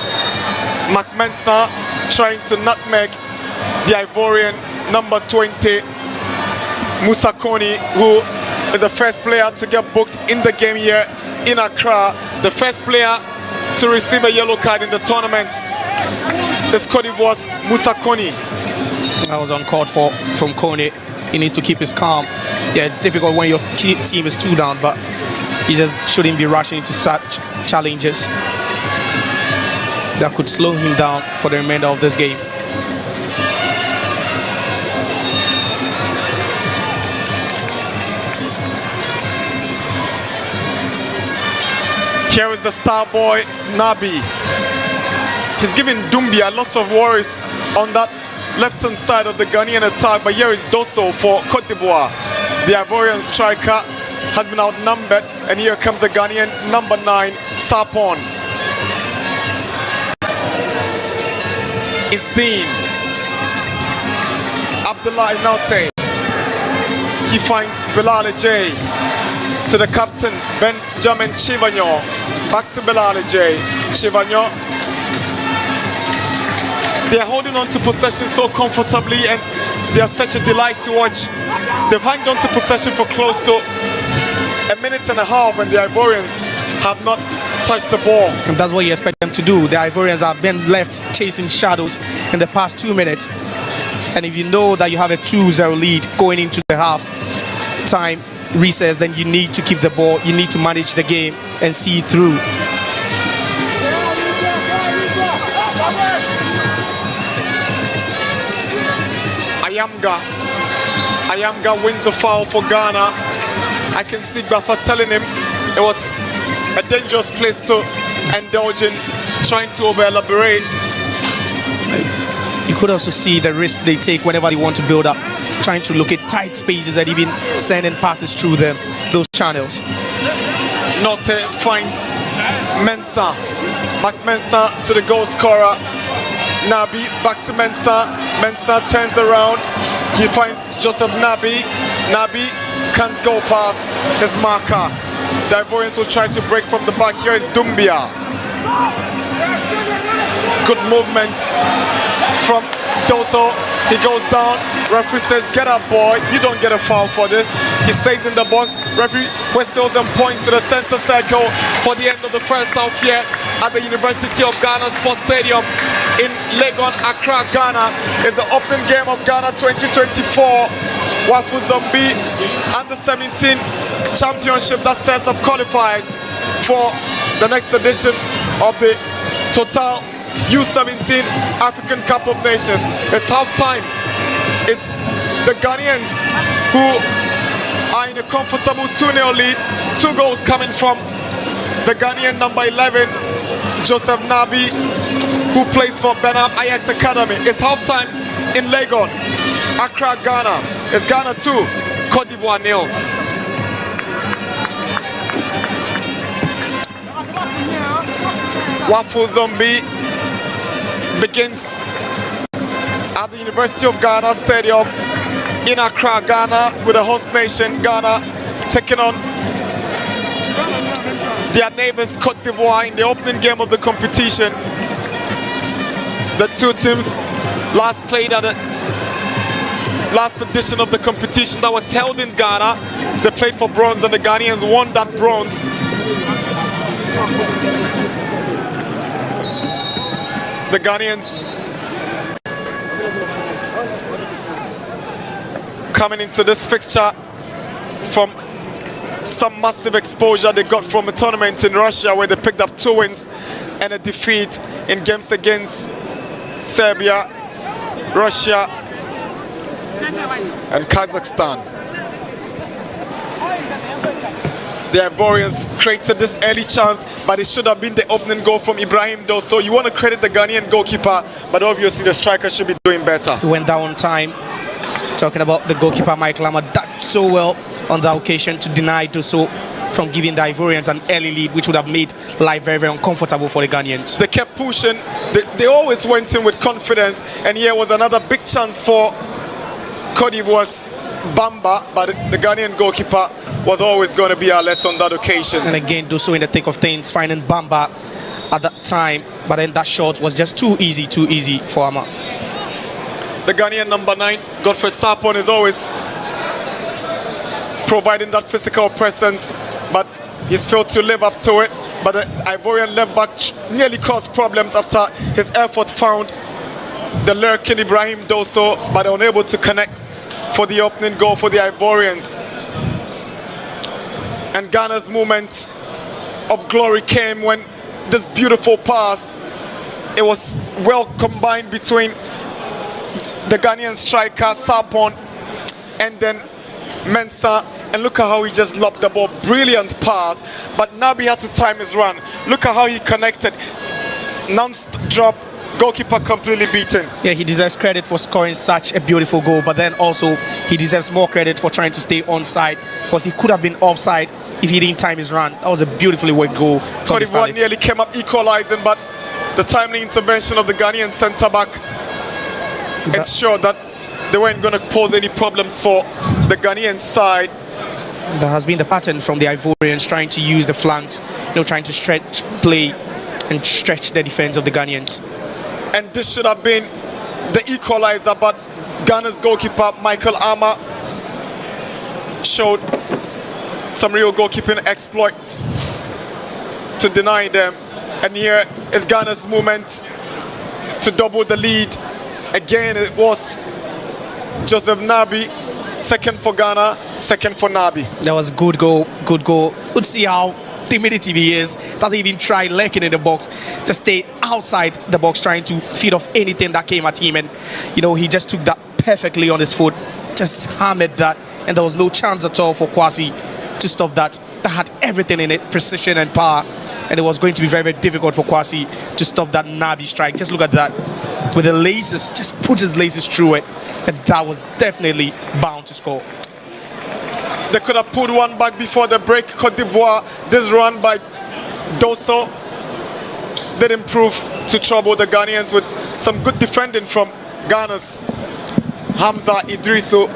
Mac Mensah trying to nutmeg the Ivorian number 20, Musa Koni, who is the first player to get booked in the game here in Accra. The first player to receive a yellow card in the tournament is Cote d'Ivoire's Moussa Koni. That was uncalled for from Cote. He needs to keep his calm. Yeah, it's difficult when your team is 2 down, but he just shouldn't be rushing into such challenges that could slow him down for the remainder of this game. Here is the star boy, Nabi. He's giving Doumbia a lot of worries on that left-hand side of the Ghanaian attack, but here is Dosso for Cote d'Ivoire. The Ivorian striker has been outnumbered, and here comes the Ghanaian number 9, Sapon. It's Dean. Abdullah Inaute. He finds Bilal J. To the captain, Benjamin Chivagno. Back to Bilal J. Chivagno. They are holding on to possession so comfortably, and they are such a delight to watch. They've hung on to possession for close to a minute and a half, and the Ivorians have not touched the ball. And that's what you expect them to do. The Ivorians have been left chasing shadows in the past 2 minutes. And if you know that you have a 2-0 lead going into the half-time recess, then you need to keep the ball, you need to manage the game and see it through. Ayamga wins the foul for Ghana. I can see Bafa telling him it was a dangerous place to indulge in, trying to over-elaborate. You could also see the risk they take whenever they want to build up, trying to look at tight spaces and even sending passes through them, those channels. Note finds Mensah. Back Mensah to the goal scorer. Nabi back to Mensah. Mensah turns around. He finds Joseph Nabi. Nabi can't go past his marker. The Ivorians will try to break from the back. Here is Doumbia. Good movement from Dosso. He goes down. Referee says, get up, boy. You don't get a foul for this. He stays in the box. Referee whistles and points to the center circle for the end of the first half here at the University of Ghana Sports Stadium in Legon, Accra, Ghana. It's the opening game of Ghana 2024 Wafu Zombie Under-17 Championship that sets up qualifiers for the next edition of the Total U-17 African Cup of Nations. It's halftime. It's the Ghanaians who are in a comfortable 2-0 lead. 2 goals coming from the Ghanaian number 11, Joseph Nabi, who plays for Benham Ajax Academy. It's halftime in Legon, Accra, Ghana. It's Ghana 2, Cote d'Ivoire 0. Wafu Zombie begins at the University of Ghana Stadium in Accra, Ghana, with the host nation, Ghana, taking on their neighbors, Cote d'Ivoire, in the opening game of the competition. The two teams last played at the last edition of the competition that was held in Ghana. They played for bronze, and the Ghanaians won that bronze. The Ghanaians coming into this fixture from some massive exposure they got from a tournament in Russia, where they picked up 2 wins and a defeat in games against Serbia, Russia, and Kazakhstan. The Ivorians created this early chance, but it should have been the opening goal from Ibrahim Dosso. You want to credit the Ghanaian goalkeeper, but obviously the striker should be doing better. He went down on time. Talking about the goalkeeper, Mike Lama, did so well on that occasion to deny Dosso from giving the Ivorians an early lead, which would have made life very, very uncomfortable for the Ghanaians. They kept pushing. They always went in with confidence, and here was another big chance for Cote d'Ivoire's Bamba, but the Ghanaian goalkeeper was always going to be alert on that occasion. And again, Dosso in the thick of things, finding Bamba at that time, but then that shot was just too easy for Ama. The Ghanaian number 9, Godfred Sapon, is always providing that physical presence, but he's failed to live up to it. But the Ivorian left back nearly caused problems after his effort found the lurking Ibrahim Dosso, but unable to connect for the opening goal for the Ivorians. And Ghana's moment of glory came when this beautiful pass, it was well combined between the Ghanaian striker Sarpong and then Mensah, and look at how he just lobbed the ball. Brilliant pass, but Nabi had to time his run. Look at how he connected. Non-drop, goalkeeper completely beaten. Yeah, he deserves credit for scoring such a beautiful goal, but then also he deserves more credit for trying to stay onside, because he could have been offside if he didn't time his run. That was a beautifully worked goal. Cote d'Ivoire nearly came up equalizing, but the timely intervention of the Ghanaian centre-back ensured that they weren't going to pose any problems for the Ghanaian side. That has been the pattern from the Ivorians, trying to use the flanks, trying to stretch play and stretch the defense of the Ghanaians. And this should have been the equalizer, but Ghana's goalkeeper Michael Armour showed some real goalkeeping exploits to deny them. And here is Ghana's moment to double the lead. Again, it was Joseph Nabi, second for Ghana, second for Nabi. That was good goal, good goal. Let's see how diminutive he is. Doesn't even try lurking in the box. Just stay outside the box, trying to feed off anything that came at him. And, he just took that perfectly on his foot. Just hammered that. And there was no chance at all for Kwasi to stop that. That had everything in it, precision and power. And it was going to be very, very difficult for Kwasi to stop that Nabi strike. Just look at that. With the laces, just put his laces through it. And that was definitely bound to score. They could have pulled one back before the break. Cote d'Ivoire, this run by Dosso didn't prove to trouble the Ghanaians with some good defending from Ghana's Hamza Idrisu.